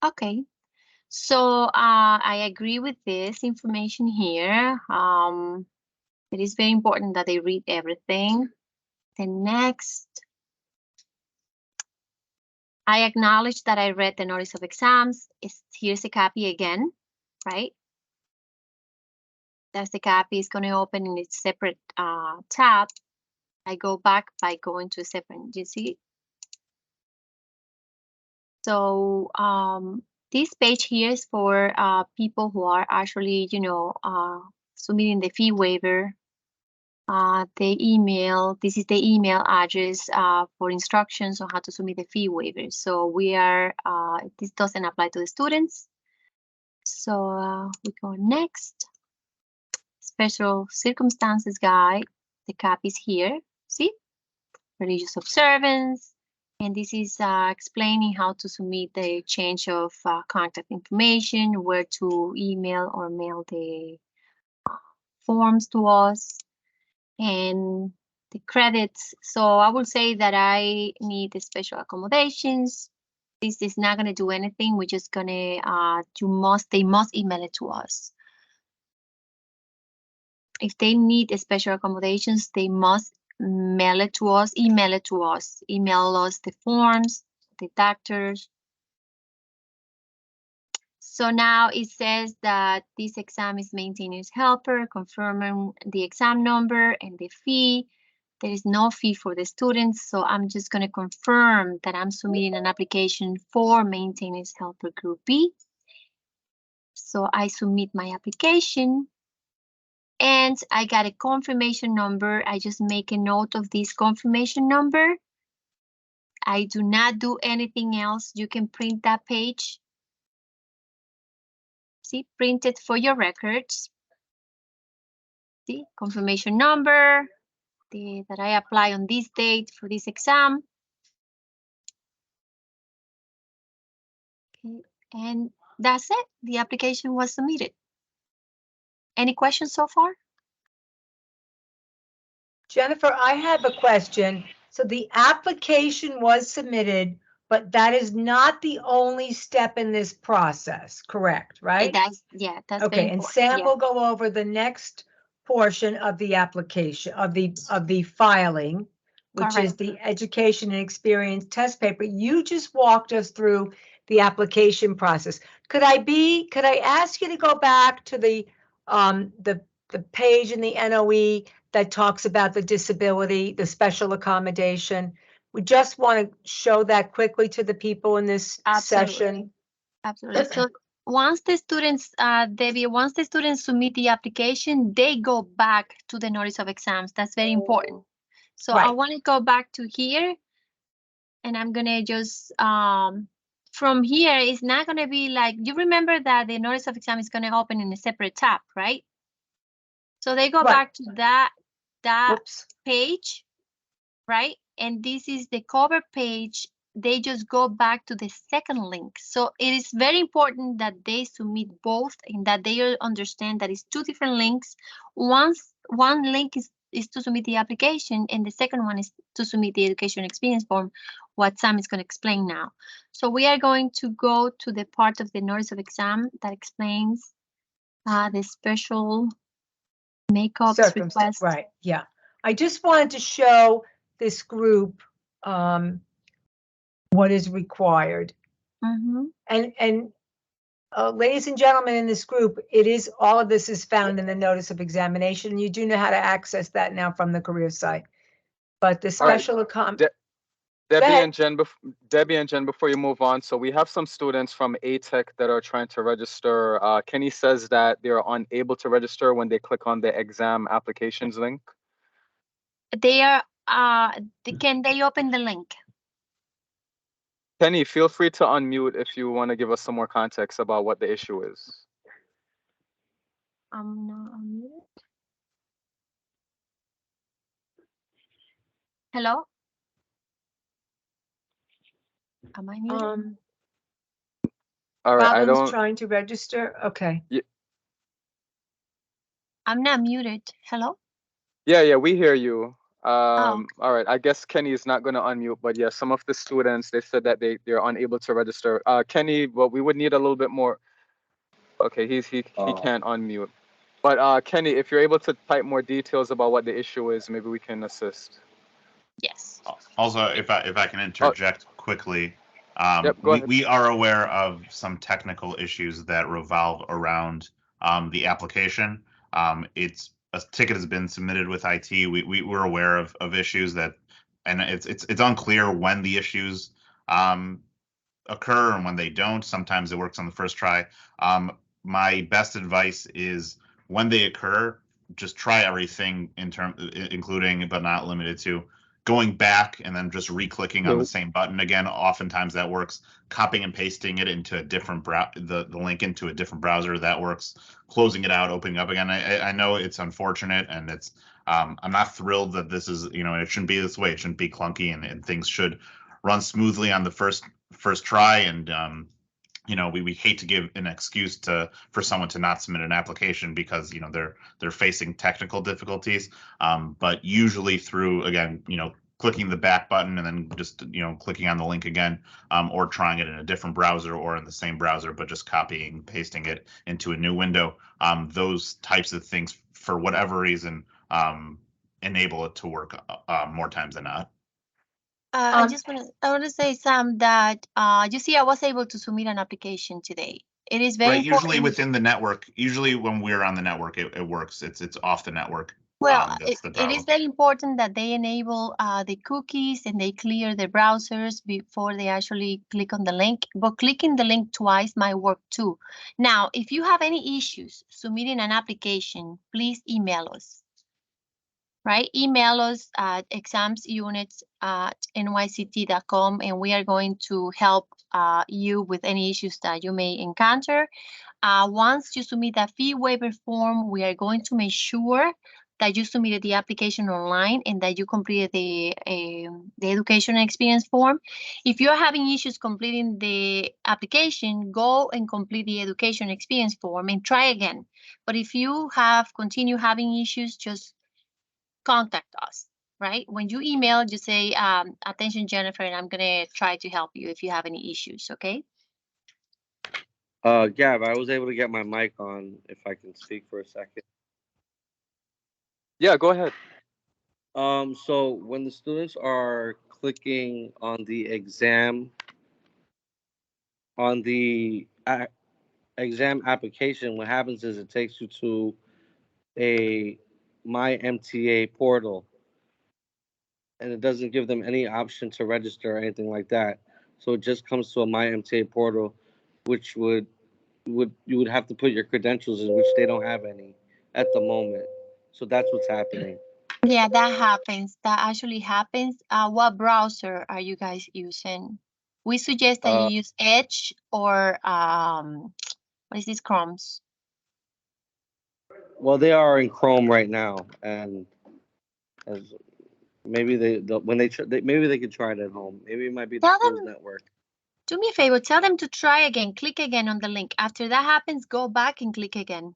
Okay. So I agree with this information here. It is very important that they read everything. The next, I acknowledge that I read the notice of exams. Here's a copy again, right? That's the copy. It's going to open in a separate tab. I go back by going to a separate, you see? So this page here is for people who are actually, submitting the fee waiver. The email, this is the email address for instructions on how to submit the fee waiver. So we are, this doesn't apply to the students. So we go next. Special circumstances guide, the copies here, see? Religious observance. And this is explaining how to submit the change of contact information, where to email or mail the forms to us, and the credits. So I will say that I need the special accommodations. This is not going to do anything. We're just going to, they must email it to us. If they need special accommodations, they must mail it to us, email it to us, email us the forms, the doctors. So now it says that this exam is maintenance helper, confirming the exam number and the fee. There is no fee for the students, so I'm just going to confirm that I'm submitting an application for maintenance helper group B. So I submit my application. And I got a confirmation number. I just make a note of this confirmation number. I do not do anything else. You can print that page. See, print it for your records. See, confirmation number that I apply on this date for this exam. Okay, and that's it. The application was submitted. Any questions so far? Jennifer, I have a question. So the application was submitted, but that is not the only step in this process, correct, right? That's okay. And important. Sam Yeah. will go over the next portion of the application of the filing, which is Correct. the education and experience test paper. You just walked us through the application process. Could I ask you to go back to the page in the NOE that talks about the disability, the special accommodation? We just want to show that quickly to the people in this session. Absolutely. So once the students, Debbie, once the students submit the application, they go back to the notice of exams. That's very important. So I want to go back to here, and I'm gonna just from here, it's not gonna be like, you remember that the notice of exam is gonna open in a separate tab, right? So they go back to that page, right? And this is the cover page they just go back to the second link. So it is very important that they submit both and that they understand that it's two different links. One link is to submit the application and the second one is to submit the education experience form, what Sam is going to explain now. So we are going to go to the part of the notice of exam that explains the special makeup request. Right, yeah. I just wanted to show this group what is required. Mm-hmm. And ladies and gentlemen in this group, all of this is found in the notice of examination. You do know how to access that now from the career site. But the special Debbie and Jen, before you move on, so we have some students from ATEC that are trying to register. Kenny says that they're unable to register when they click on the exam applications link. They are, can they open the link? Kenny, feel free to unmute if you want to give us some more context about what the issue is. I'm not unmuted. Hello? Am I muted? All right, Problems trying to register? Okay. I'm not muted. Hello? Yeah, we hear you. Oh. All right, I guess Kenny is not going to unmute, but yeah, some of the students, they said that they're unable to register. Kenny, well, we would need a little bit more. Okay, he can't unmute. But Kenny, if you're able to type more details about what the issue is, maybe we can assist. Yes. Also, if I can interject quickly, Yep, go ahead. we are aware of some technical issues that revolve around the application. It's a ticket has been submitted with IT. We're aware of issues that, and it's unclear when the issues occur and when they don't. Sometimes it works on the first try. My best advice is when they occur, just try everything including but not limited to going back and then just re-clicking on the same button again. Oftentimes that works. Copying and pasting it into a different the link into a different browser, that works. Closing it out, opening up again. I know it's unfortunate and it's I'm not thrilled that this is, it shouldn't be this way. It shouldn't be clunky and things should run smoothly on the first try. And we hate to give an excuse for someone to not submit an application because they're facing technical difficulties. But usually through, again, clicking the back button and then just clicking on the link again, or trying it in a different browser or in the same browser, but just copying and pasting it into a new window. Those types of things, for whatever reason, enable it to work more times than not. I want to say, Sam, that you see, I was able to submit an application today. It is very right. important. Usually within the network. Usually when we're on the network, it works. It's off the network. Well, it is very important that they enable the cookies and they clear the browsers before they actually click on the link. But clicking the link twice might work too. Now, if you have any issues submitting an application, please email us. Right? Email us at examsunits@nyct.com and we are going to help you with any issues that you may encounter. Once you submit that fee waiver form, we are going to make sure that you submitted the application online and that you completed the education and experience form. If you're having issues completing the application, go and complete the education experience form and try again. But if you continue having issues, just contact us, right? When you email, just say, attention, Jennifer, and I'm going to try to help you if you have any issues, okay? Gab, I was able to get my mic on, if I can speak for a second. Yeah, go ahead. So when the students are clicking on the exam, on the exam application, what happens is it takes you to a My MTA portal, and it doesn't give them any option to register or anything like that. So it just comes to a My MTA portal, which you would have to put your credentials in, which they don't have any at the moment. So that's what's happening. Yeah, that happens. That actually happens. What browser are you guys using? We suggest that you use Edge or what is this, Chrome's? Well, they are in Chrome right now, and Maybe maybe they could try it at home. Maybe it might be the Tell school's them, network. do me a favor, tell them to try again, click again on the link. After that happens, go back and click again.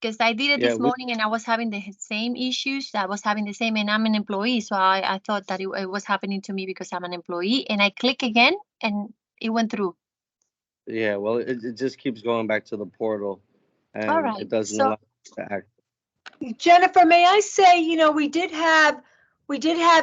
Because I did it Yeah, this morning and I was having the same issues. I was having the same, and I'm an employee. So I thought that it was happening to me because I'm an employee. And I click again and it went through. Yeah, well, it just keeps going back to the portal, All and right. it doesn't So allow us to act. Jennifer, may I say, we did have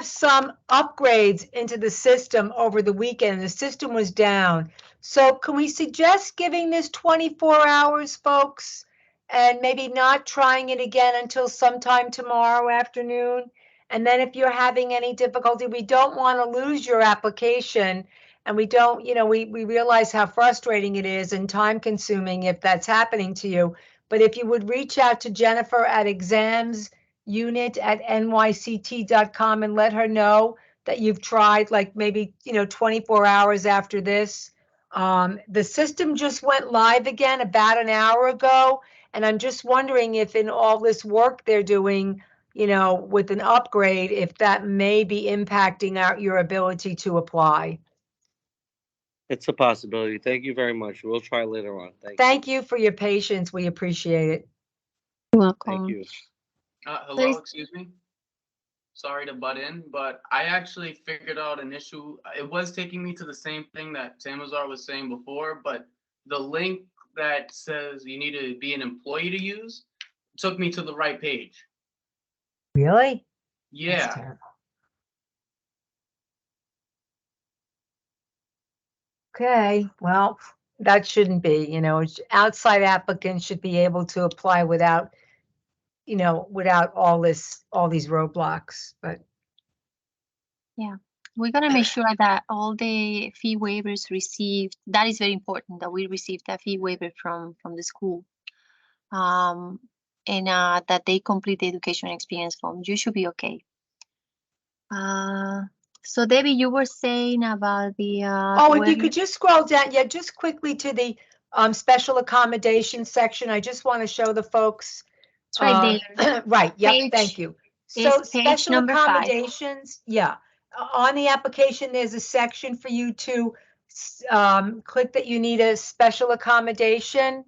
some upgrades into the system over the weekend. The system was down. So can we suggest giving this 24 hours, folks, and maybe not trying it again until sometime tomorrow afternoon? And then if you're having any difficulty, we don't want to lose your application. And we don't, we realize how frustrating it is and time consuming if that's happening to you. But if you would reach out to Jennifer at examsunit@nyct.com and let her know that you've tried, like maybe 24 hours after this. The system just went live again about an hour ago, and I'm just wondering if in all this work they're doing, with an upgrade, if that may be impacting your ability to apply. It's a possibility. Thank you very much. We'll try later on. Thank you for your patience. We appreciate it. you're Thank welcome. you. Hello, excuse me. Sorry to butt in, but I actually figured out an issue. It was taking me to the same thing that Samazar was saying before, but the link that says you need to be an employee to use took me to the right page. Really? That's Yeah. terrible. Okay, well, that shouldn't be, outside applicants should be able to apply without, without all these roadblocks, but We're going to make sure that all the fee waivers received, that is very important, that we receive that fee waiver from the school. And that they complete the education experience form. You should be okay. So Debbie, you were saying about the if you could just scroll down, just quickly to the special accommodation section. I just want to show the folks. it's right there. Right, yep, Page thank you. is So page special number 5. accommodations, on the application, there's a section for you to click that you need a special accommodation.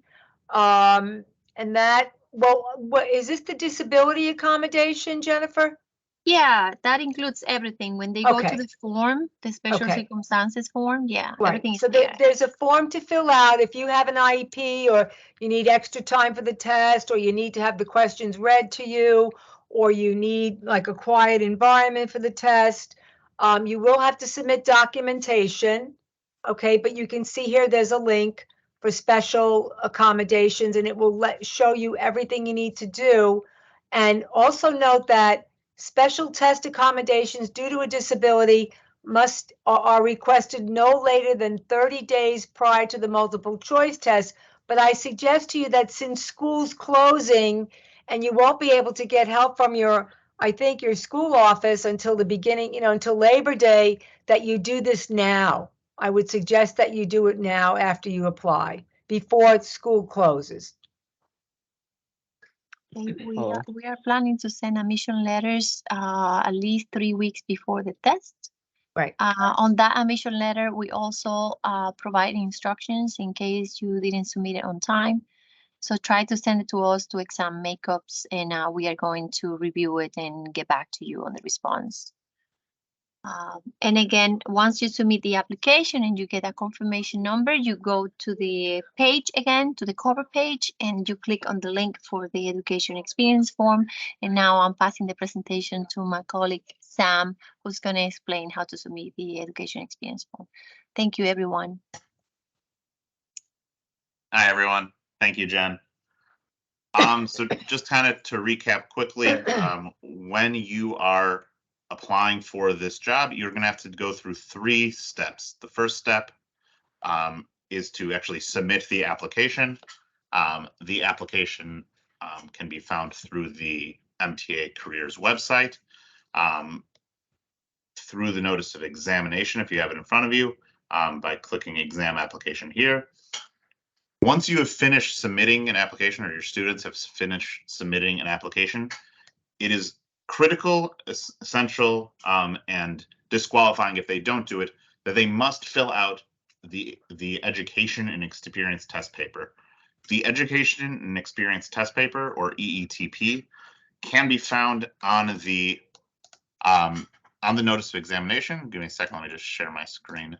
And that, what is this, the disability accommodation, Jennifer? Yeah, that includes everything. When they go to Okay. the form, the special Okay. circumstances form, yeah, Right, everything is so there. there's a form to fill out if you have an IEP, or you need extra time for the test, or you need to have the questions read to you, or you need like a quiet environment for the test. You will have to submit documentation, okay, but you can see here there's a link for special accommodations, and it will show you everything you need to do. And also note that special test accommodations due to a disability are requested no later than 30 days prior to the multiple choice test. But I suggest to you that since school's closing and you won't be able to get help from your school office until the beginning, until Labor Day, that you do this now. I would suggest that you do it now after you apply, before school closes. Okay, we are planning to send admission letters at least 3 weeks before the test. Right. On that admission letter, we also provide instructions in case you didn't submit it on time. So try to send it to us to exam makeups, and we are going to review it and get back to you on the response. And again, once you submit the application and you get a confirmation number, you go to the page again, to the cover page, and you click on the link for the education experience form. And now I'm passing the presentation to my colleague, Sam, who's going to explain how to submit the education experience form. Thank you, everyone. Hi, everyone. Thank you, Jen. So just kind of to recap quickly, when you are applying for this job, you're going to have to go through 3 steps. The first step is to actually submit the application. The application can be found through the MTA Careers website, through the notice of examination if you have it in front of you, by clicking exam application here. Once you have finished submitting an application, or your students have finished submitting an application, it is critical, essential, and disqualifying if they don't do it, that they must fill out the education and experience test paper. The education and experience test paper, or EETP, can be found on the notice of examination. Give me a second, let me just share my screen.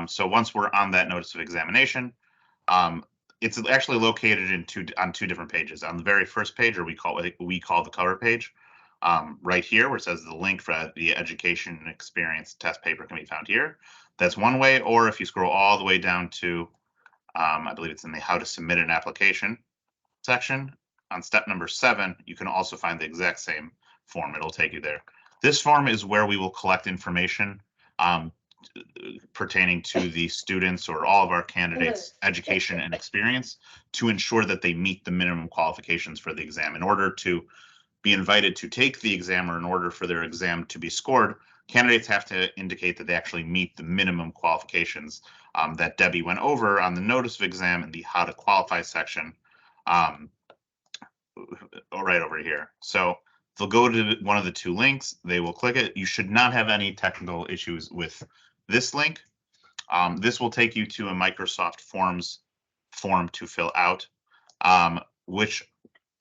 So once we're on that notice of examination, it's actually located on two different pages. On the very first page, or we call the cover page, right here where it says the link for the education and experience test paper can be found here. That's one way. Or if you scroll all the way down to, I believe it's in the how to submit an application section, on step number 7, you can also find the exact same form. It'll take you there. This form is where we will collect information pertaining to the students or all of our candidates' education and experience to ensure that they meet the minimum qualifications for the exam. In order to be invited to take the exam, or in order for their exam to be scored, candidates have to indicate that they actually meet the minimum qualifications that Debbie went over on the notice of exam in the how to qualify section, right over here. So they'll go to one of the two links, they will click it. You should not have any technical issues with this link. This will take you to a Microsoft Forms form to fill out, which,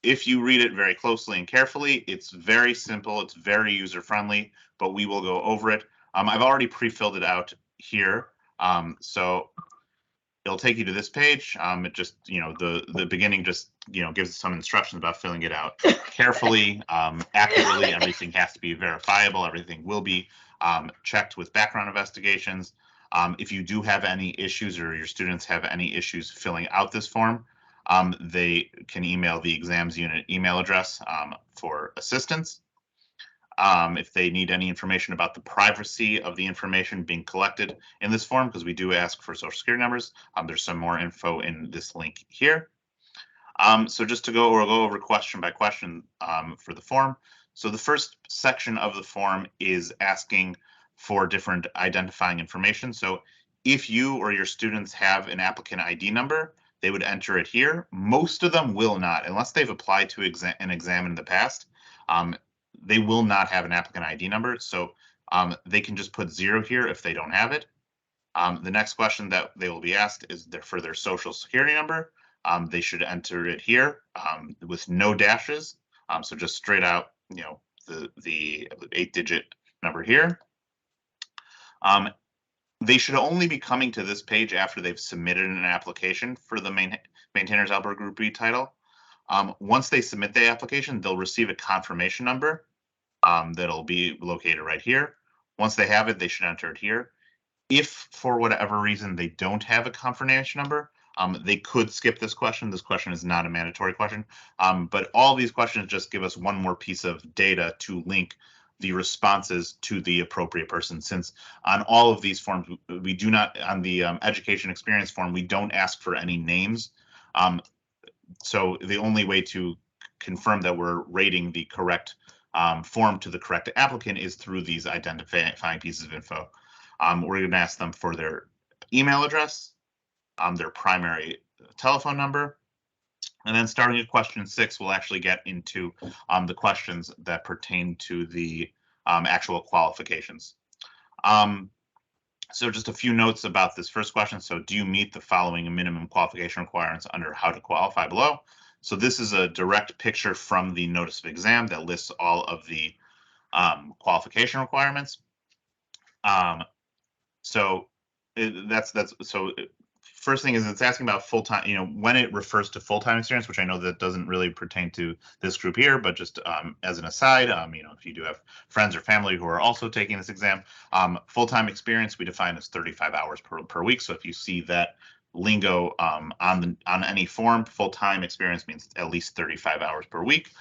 if you read it very closely and carefully, it's very simple, it's very user-friendly, but we will go over it. I've already pre-filled it out here, so it'll take you to this page. It just, the beginning just, gives some instructions about filling it out carefully, accurately. Everything has to be verifiable. Everything will be checked with background investigations. If you do have any issues, or your students have any issues filling out this form, they can email the exams unit email address for assistance. If they need any information about the privacy of the information being collected in this form, because we do ask for social security numbers, there's some more info in this link here. So just to go over question by question for the form. So the first section of the form is asking for different identifying information. So if you or your students have an applicant ID number, they would enter it here. Most of them will not, unless they've applied to an exam in the past. They will not have an applicant ID number, so they can just put 0 here if they don't have it. The next question that they will be asked is for their social security number. They should enter it here with no dashes, so just straight out, the 8-digit number here. They should only be coming to this page after they've submitted an application for the Maintainers Alberta Group B title. Once they submit the application, they'll receive a confirmation number that'll be located right here. Once they have it, they should enter it here. If for whatever reason they don't have a confirmation number, they could skip this question. This question is not a mandatory question, but all these questions just give us one more piece of data to link the responses to the appropriate person. Since on all of these forms, we do not, on the education experience form, we don't ask for any names. So the only way to confirm that we're rating the correct form to the correct applicant is through these identifying pieces of info. We're going to ask them for their email address, their primary telephone number, and then starting at question 6, we'll actually get into the questions that pertain to the actual qualifications. So just a few notes about this first question. So do you meet the following minimum qualification requirements under how to qualify below? So this is a direct picture from the notice of exam that lists all of the qualification requirements. So first thing is it's asking about full-time, when it refers to full-time experience, which I know that doesn't really pertain to this group here, but just as an aside, if you do have friends or family who are also taking this exam, full-time experience we define as 35 hours per week. So if you see that lingo on any form, full-time experience means at least 35 hours per week.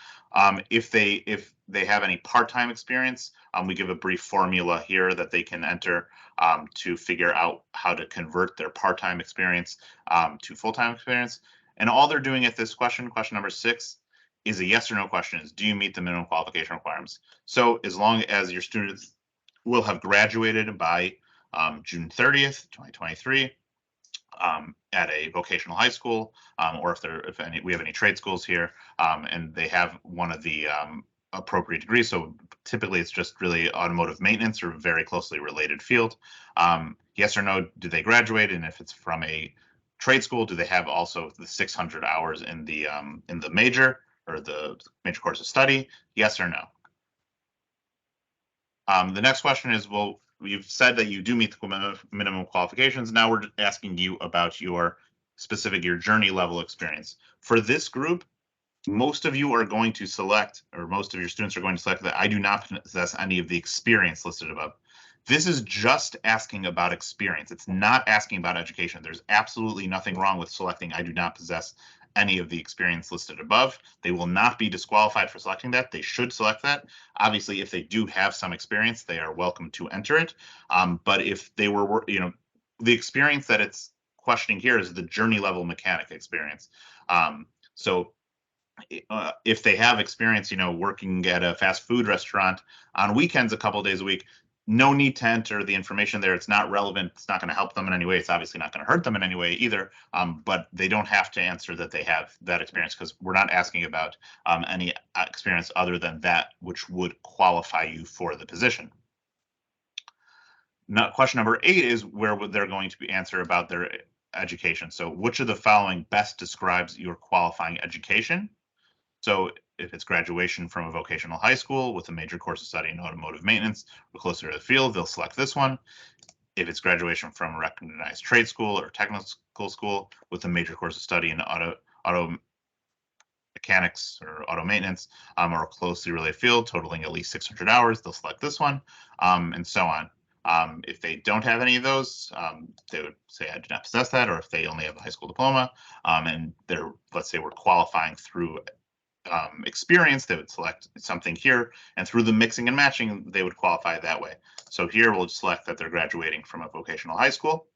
If they have any part-time experience, we give a brief formula here that they can enter to figure out how to convert their part-time experience to full-time experience. And all they're doing at this question number 6, is a yes or no question. Is do you meet the minimum qualification requirements? So as long as your students will have graduated by June 30th, 2023, at a vocational high school, or if we have any trade schools here, and they have one of the appropriate degrees. So typically it's just really automotive maintenance or very closely related field. Yes or no, do they graduate? And if it's from a trade school, do they have also the 600 hours in the major or the major course of study? Yes or no? The next question is, well, you've said that you do meet the minimum qualifications. Now we're asking you about your journey level experience. For this group, most of you are going to select, or most of your students are going to select that I do not possess any of the experience listed above. This is just asking about experience. It's not asking about education. There's absolutely nothing wrong with selecting I do not possess any of the experience listed above. They will not be disqualified for selecting that. They should select that. Obviously, if they do have some experience, they are welcome to enter it. But if they were, the experience that it's questioning here is the journey level mechanic experience. So if they have experience, working at a fast food restaurant on weekends a couple of days a week, no need to enter the information there. It's not relevant. It's not going to help them in any way. It's obviously not going to hurt them in any way either. But they don't have to answer that they have that experience, because we're not asking about any experience other than that which would qualify you for the position. Now, question number 8 is where they're going to be answer about their education. So which of the following best describes your qualifying education? So if it's graduation from a vocational high school with a major course of study in automotive maintenance or closer to the field, they'll select this one. If it's graduation from a recognized trade school or technical school with a major course of study in auto mechanics or auto maintenance or a closely related field totaling at least 600 hours, they'll select this one, and so on. If they don't have any of those, they would say I do not possess that, or if they only have a high school diploma and let's say we're qualifying through experience, they would select something here, and through the mixing and matching, they would qualify that way. So here we'll select that they're graduating from a vocational high school.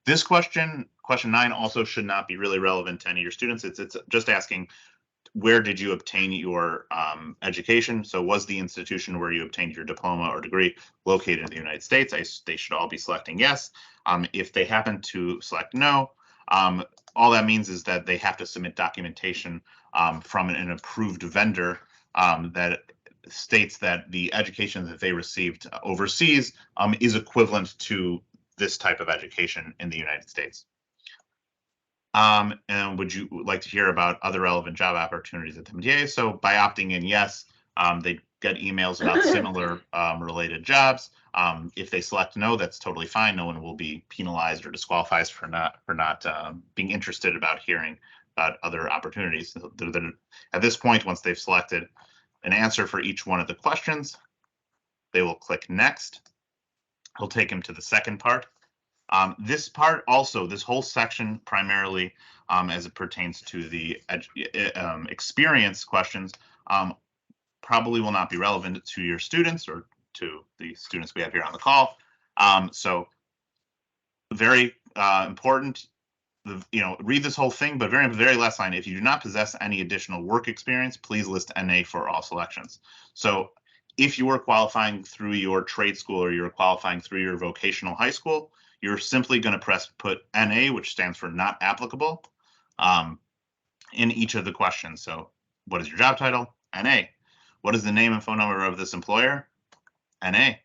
This question 9, also should not be really relevant to any of your students. It's just asking, where did you obtain your education? So was the institution where you obtained your diploma or degree located in the United States? They should all be selecting yes. If they happen to select no, all that means is that they have to submit documentation from an approved vendor that states that the education that they received overseas is equivalent to this type of education in the United States. And would you like to hear about other relevant job opportunities at the MTA? So by opting in yes, they get emails about similar related jobs. If they select no, that's totally fine. No one will be penalized or disqualified for not being interested about hearing about other opportunities. At this point, once they've selected an answer for each one of the questions, they will click next. It'll take them to the second part. This part also, this whole section primarily as it pertains to the experience questions, probably will not be relevant to your students or to the students we have here on the call. So very important, read this whole thing, but very last line, if you do not possess any additional work experience, please list NA for all selections. So if you are qualifying through your trade school or you're qualifying through your vocational high school, you're simply going to put NA, which stands for not applicable, in each of the questions. So what is your job title? NA. What is the name and phone number of this employer? NA.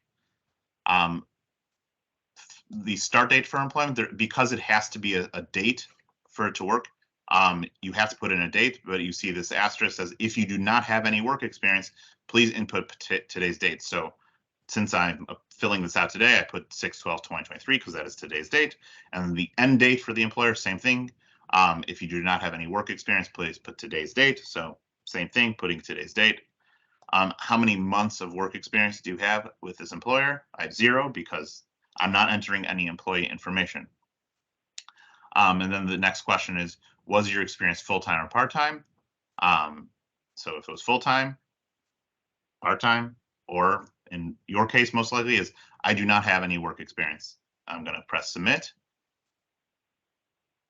The start date for employment, because it has to be a date for it to work, you have to put in a date, but you see this asterisk says, if you do not have any work experience, please input today's date. So since I'm filling this out today, I put 6/12/2023 because that is today's date. And the end date for the employer, same thing. If you do not have any work experience, please put today's date. So same thing, putting today's date. How many months of work experience do you have with this employer? I have 0 because I'm not entering any employee information. And then the next question is, was your experience full-time or part-time? So if it was full-time, part-time, or in your case, most likely is, I do not have any work experience. I'm going to press submit.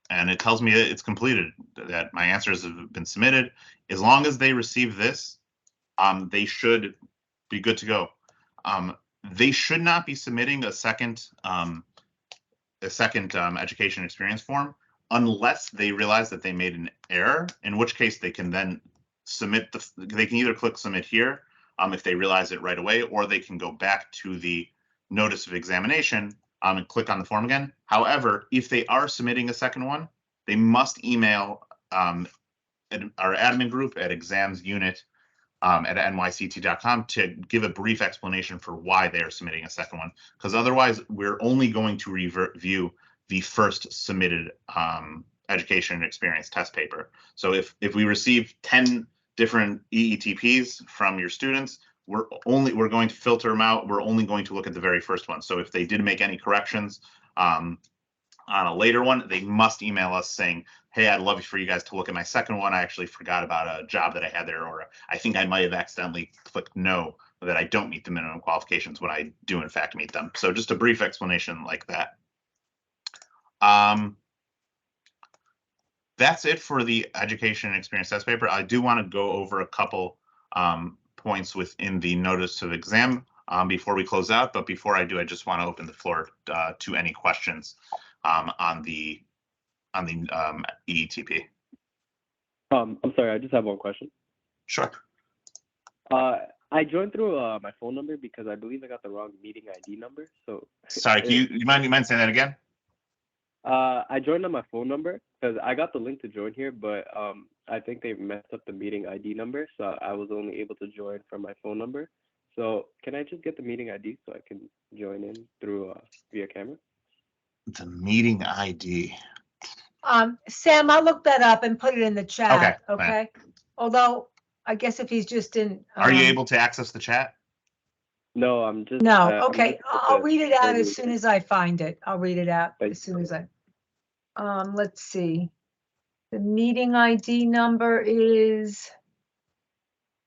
And it tells me that it's completed, that my answers have been submitted. As long as they receive this, they should be good to go. They should not be submitting a second education experience form unless they realize that they made an error, in which case they can then submit they can either click submit here if they realize it right away, or they can go back to the notice of examination and click on the form again. However, if they are submitting a second one, they must email our admin group at examsunit at nyct.com to give a brief explanation for why they are submitting a second one, because otherwise we're only going to review the first submitted education and experience test paper. So if we receive 10 different EETPs from your students, we're going to filter them out. We're only going to look at the very first one. So if they did make any corrections on a later one, they must email us saying, hey, I'd love for you guys to look at my second one. I actually forgot about a job that I had there, or I think I might have accidentally clicked no, that I don't meet the minimum qualifications when I do in fact meet them. So just a brief explanation like that. That's it for the education and experience test paper. I do want to go over a couple points within the notice of exam before we close out. But before I do, I just want to open the floor to any questions on the EETP. I'm sorry, I just have one question. Sure. I joined through my phone number because I believe I got the wrong meeting ID number. So sorry, can you mind saying that again? I joined on my phone number because I got the link to join here, but I think they messed up the meeting ID number, so I was only able to join from my phone number. So can I just get the meeting ID so I can join in through via camera? The meeting ID. Sam, I'll look that up and put it in the chat. Okay. Okay. Although I guess if he's just in. Are you able to access the chat? No, I'm just. No. Okay. I'll read it out as meeting. soon as I find it. I'll read it out Thank as soon as I. Let's see. The meeting ID number is.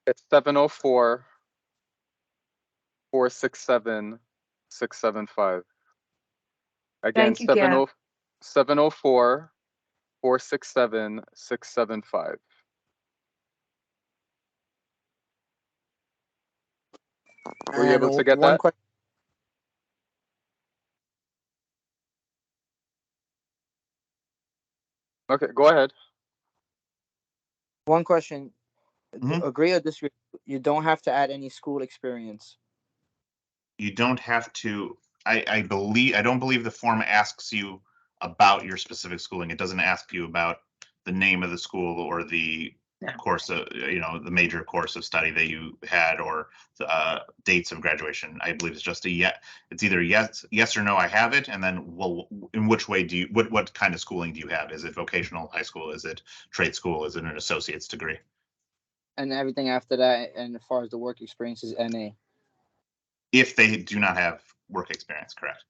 It's 704-467-675. Again, Thank you, Gab. 704-467-675. Were you able to get that? Okay, go ahead. One question. Mhm. Agree or disagree? You don't have to add any school experience. You don't have to. I don't believe the form asks you about your specific schooling. It doesn't ask you about the name of the school or the course of, the major course of study that you had, or dates of graduation. I believe it's just it's either yes or no, I have it, and then, well, in which way do you, what kind of schooling do you have? Is it vocational high school? Is it trade school? Is it an associate's degree? And everything after that, and as far as the work experience, is NA. If they do not have work experience, correct?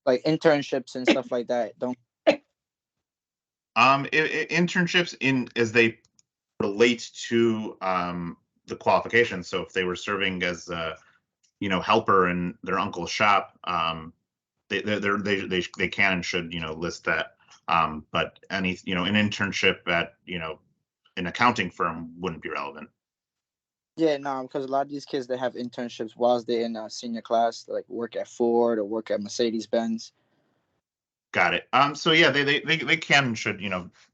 Like internships and stuff like that. Don't. Internships as they relate to the qualifications. So if they were serving as helper in their uncle's shop, they can and should list that. But any an internship at an accounting firm wouldn't be relevant. Yeah, no, because a lot of these kids, they have internships whilst they're in senior class, like work at Ford or work at Mercedes-Benz. Got it. So yeah, they can and should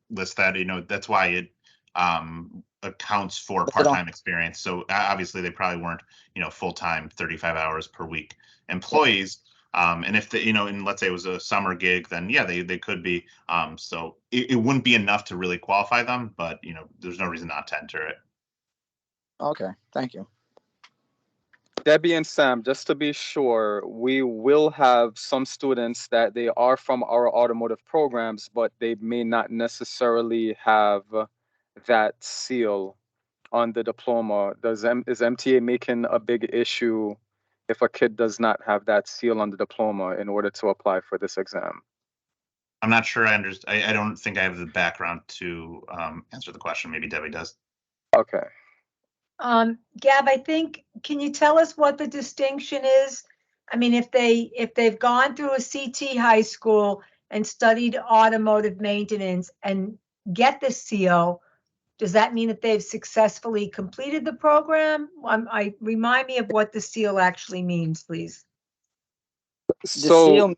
list that. That's why it accounts for part-time experience. So obviously they probably weren't full-time 35 hours per week employees. And if they and let's say it was a summer gig, then yeah, they could be. So it wouldn't be enough to really qualify them, but there's no reason not to enter it. Okay, thank you. Debbie and Sam, just to be sure, we will have some students that they are from our automotive programs, but they may not necessarily have that seal on the diploma. Is MTA making a big issue if a kid does not have that seal on the diploma in order to apply for this exam? I'm not sure I understand. I don't think I have the background to answer the question. Maybe Debbie does. Okay. Gab, I think, can you tell us what the distinction is? I mean, if they've gone through a CT high school and studied automotive maintenance and get the seal, does that mean that they've successfully completed the program? Remind me of what the seal actually means, please. The seal means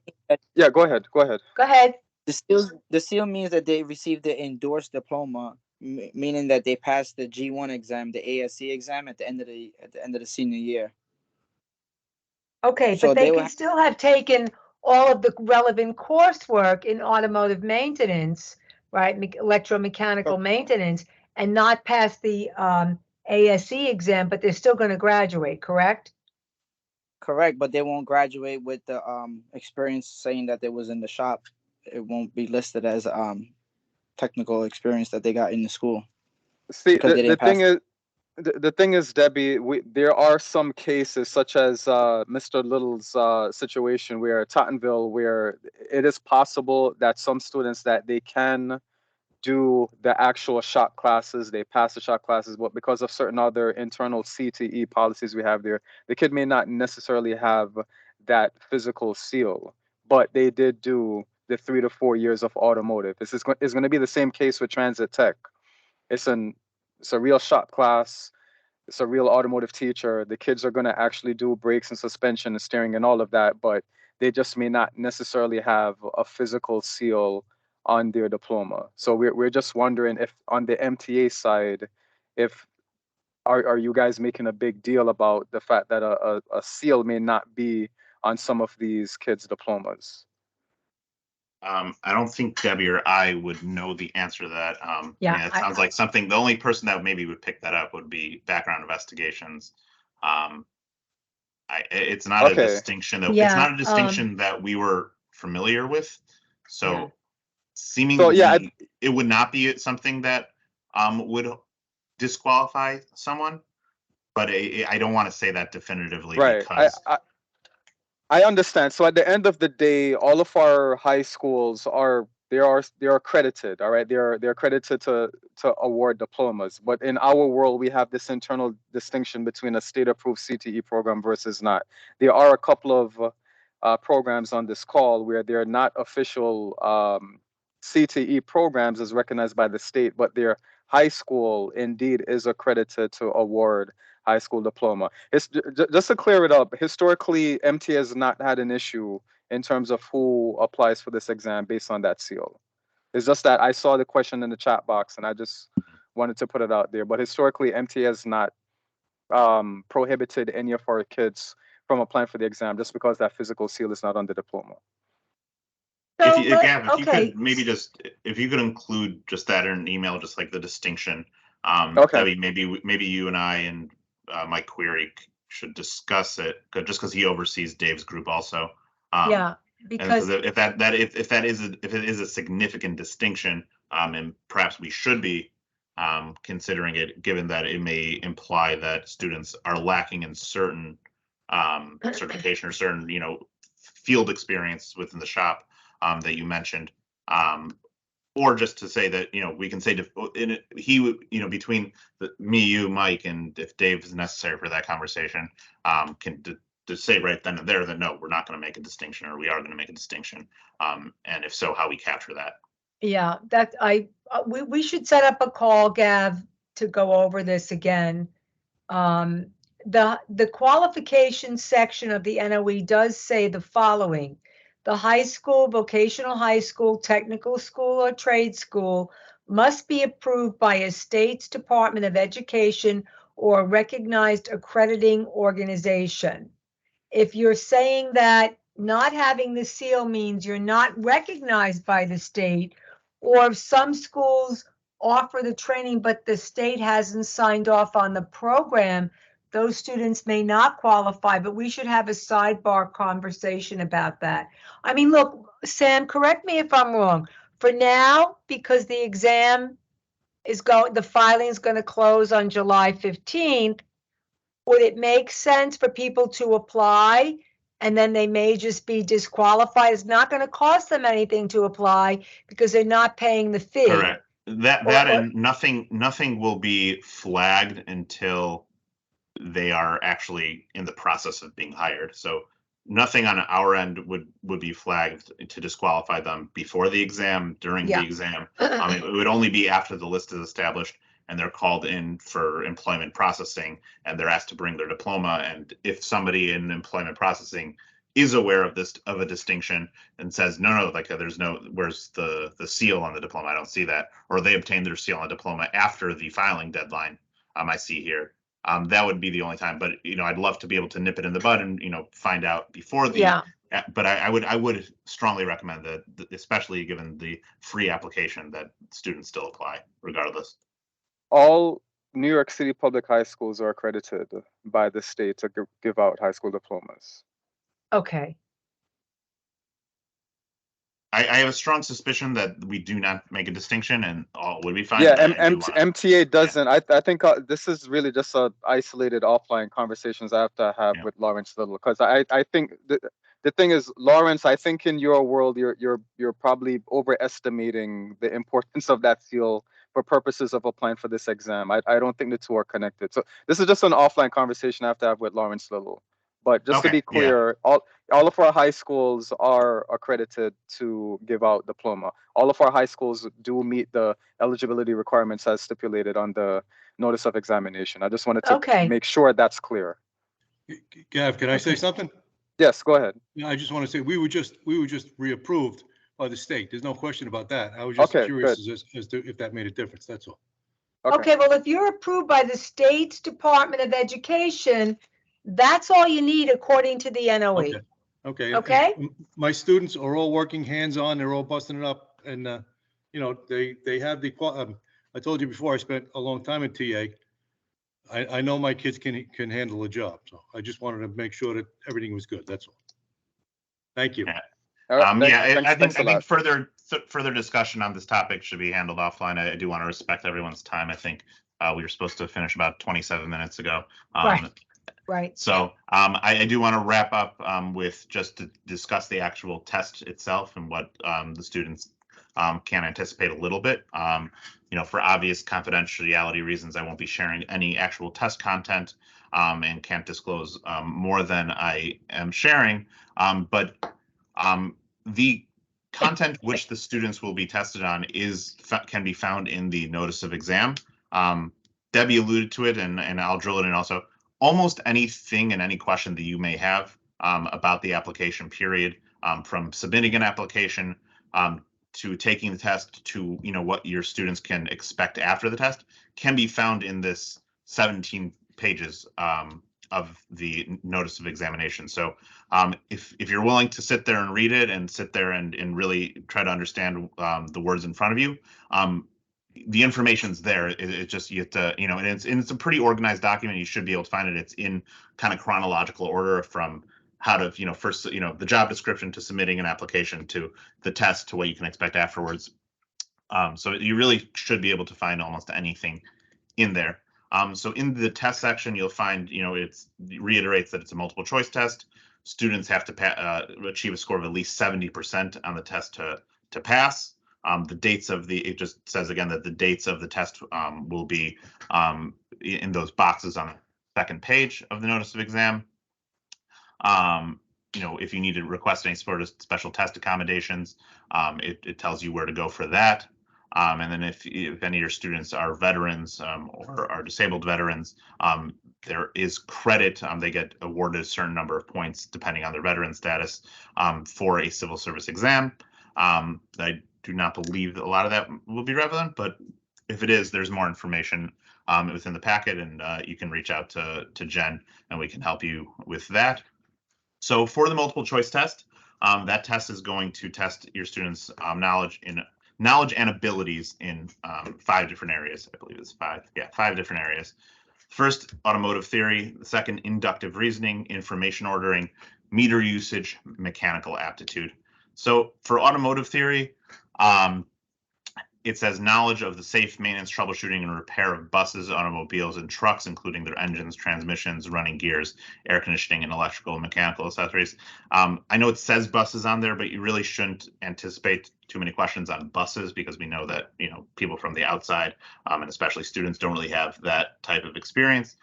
Yeah, go ahead. Go ahead. Go ahead. The seal means that they received the endorsed diploma, meaning that they passed the G1 exam, the ASC exam at the end of the senior year. Okay, So but they they will can still have taken all of the relevant coursework in automotive maintenance, right? Electromechanical maintenance, and not pass the ASE exam, but they're still going to graduate, correct? correct, but they won't graduate with the experience saying that they was in the shop. It won't be listed as technical experience that they got in the school See, because they the didn't pass. thing is, the thing is, Debbie, there are some cases, such as Mr. Little's situation, where Tottenville, where it is possible that some students that they can do the actual shop classes, they pass the shop classes, but because of certain other internal CTE policies we have there, the kid may not necessarily have that physical seal, but they did do the 3 to 4 years of automotive. This is going to be the same case with Transit Tech. It's a real shop class. It's a real automotive teacher. The kids are going to actually do brakes and suspension and steering and all of that, but they just may not necessarily have a physical seal on their diploma. So we're just wondering if on the MTA side, if are you guys making a big deal about the fact that a seal may not be on some of these kids' diplomas? I don't think Debbie or I would know the answer to that. Yeah, I mean, it sounds like something, the only person that maybe would pick that up would be background investigations. It's not a Okay. distinction that, it's Yeah, not a distinction that we were familiar with. So Yeah. seemingly, yeah, it would not be something that would disqualify someone, but I don't want to say that definitively right. because I understand. So at the end of the day, all of our high schools they're accredited. All right, they're accredited to award diplomas. But in our world, we have this internal distinction between a state-approved CTE program versus not. There are a couple of programs on this call where they're not official CTE programs as recognized by the state, but their high school indeed is accredited to award high school diploma. It's just to clear it up. Historically, MTA has not had an issue in terms of who applies for this exam based on that seal. It's just that I saw the question in the chat box and I just wanted to put it out there. But historically, MTA has not prohibited any of our kids from applying for the exam just because that physical seal is not on the diploma. So, if you okay. could maybe if you could include just that in an email, just like the distinction. Okay. Maybe you and I and Mike Query should discuss it, just because he oversees Dave's group also. Yeah, because if it is a significant distinction, and perhaps we should be considering it, given that it may imply that students are lacking in certain certification or certain field experience within the shop that you mentioned, or just to say that we can say he would between me, you, Mike, and if Dave is necessary for that conversation, can to say right then and there that no, we're not going to make a distinction, or we are going to make a distinction, and if so, how we capture that. yeah, that we should set up a call, Gav, to go over this again. The qualification section of the NOE does say the following: the high school, vocational high school, technical school, or trade school must be approved by a state's Department of Education or a recognized accrediting organization. If you're saying that not having the seal means you're not recognized by the state, or if some schools offer the training but the state hasn't signed off on the program, those students may not qualify, but we should have a sidebar conversation about that. I mean, look, Sam, correct me if I'm wrong. For now, because the exam is the filing is going to close on July 15th, would it make sense for people to apply and then they may just be disqualified? It's not going to cost them anything to apply because they're not paying the fee. Correct. And nothing will be flagged until they are actually in the process of being hired. So nothing on our end would be flagged to disqualify them before the exam, during the exam. It would only be after the list is established and they're called in for employment processing and they're asked to bring their diploma. And if somebody in employment processing is aware of this, of a distinction, and says, no, like there's no, where's the seal on the diploma? I don't see that. Or they obtained their seal on the diploma after the filing deadline. I see here. That would be the only time. But I'd love to be able to nip it in the bud and find out before the. Yeah. But I would strongly recommend that, especially given the free application, that students still apply regardless. All New York City public high schools are accredited by the state to give out high school diplomas. Okay. I have a strong suspicion that we do not make a distinction, and all would be fine. Yeah, MTA doesn't. Yeah. I think this is really just a isolated offline conversations I have to have with Lawrence Little, because I think the thing is, Lawrence, I think in your world you're probably overestimating the importance of that seal for purposes of applying for this exam. I don't think the two are connected. So this is just an offline conversation I have to have with Lawrence Little. But just to be clear, all of our high schools are accredited to give out diploma. All of our high schools do meet the eligibility requirements as stipulated on the notice of examination. I just wanted to make sure that's clear. Gav, can I say something? Yes, go ahead. Yeah, I just want to say we were just reapproved by the state. There's no question about that. I was just curious as to if that made a difference. That's all. Okay, well, if you're approved by the state's Department of Education, that's all you need according to the NOE. Okay. My students are all working hands-on. They're all busting it up, and they have the. I told you before, I spent a long time in TA. I know my kids can handle a job, so I just wanted to make sure that everything was good. That's all. Thank you. I think further discussion on this topic should be handled offline. I do want to respect everyone's time. I think we were supposed to finish about 27 minutes ago. Right. So I do want to wrap up with just to discuss the actual test itself and what the students can anticipate a little bit. For obvious confidentiality reasons, I won't be sharing any actual test content and can't disclose more than I am sharing. But the content which the students will be tested on can be found in the notice of exam. Debbie alluded to it, and I'll drill it in also. Almost anything and any question that you may have about the application period, from submitting an application to taking the test to what your students can expect after the test, can be found in this 17 pages of the notice of examination. So if you're willing to sit there and read it and sit there and really try to understand the words in front of you, the information's there. It's just, you have to, and it's a pretty organized document. You should be able to find it. It's in kind of chronological order from how to, first, the job description to submitting an application to the test to what you can expect afterwards. So you really should be able to find almost anything in there. So in the test section, you'll find, it reiterates that it's a multiple choice test. Students have to achieve a score of at least 70% on the test to pass. The dates of it just says again that the dates of the test will be in those boxes on the second page of the notice of exam. If you need to request any sort of special test accommodations, it tells you where to go for that. And then if any of your students are veterans or are disabled veterans, there is credit. They get awarded a certain number of points depending on their veteran status for a civil service exam. I do not believe that a lot of that will be relevant, but if it is, there's more information within the packet, and you can reach out to Jen and we can help you with that. So for the multiple choice test, that test is going to test your students' knowledge and abilities in 5 different areas. I believe it's 5. Yeah, 5 different areas. First, automotive theory. The second, inductive reasoning, information ordering, meter usage, mechanical aptitude. So for automotive theory, it says knowledge of the safe maintenance, troubleshooting, and repair of buses, automobiles, and trucks, including their engines, transmissions, running gears, air conditioning, and electrical and mechanical accessories. I know it says buses on there, but you really shouldn't anticipate too many questions on buses, because we know that people from the outside, and especially students, don't really have that type of experience.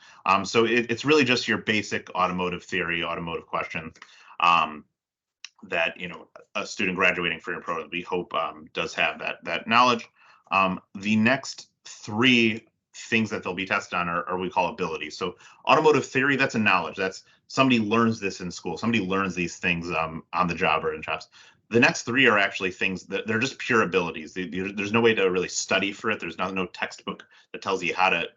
So it's really just your basic automotive theory, automotive questions. That a student graduating from your program, we hope does have that knowledge. The next 3 things that they'll be tested on are we call abilities. So automotive theory, that's a knowledge. That's somebody learns this in school. Somebody learns these things on the job or in jobs. The next three are actually things that they're just pure abilities. There's no way to really study for it. There's no textbook that tells you how to,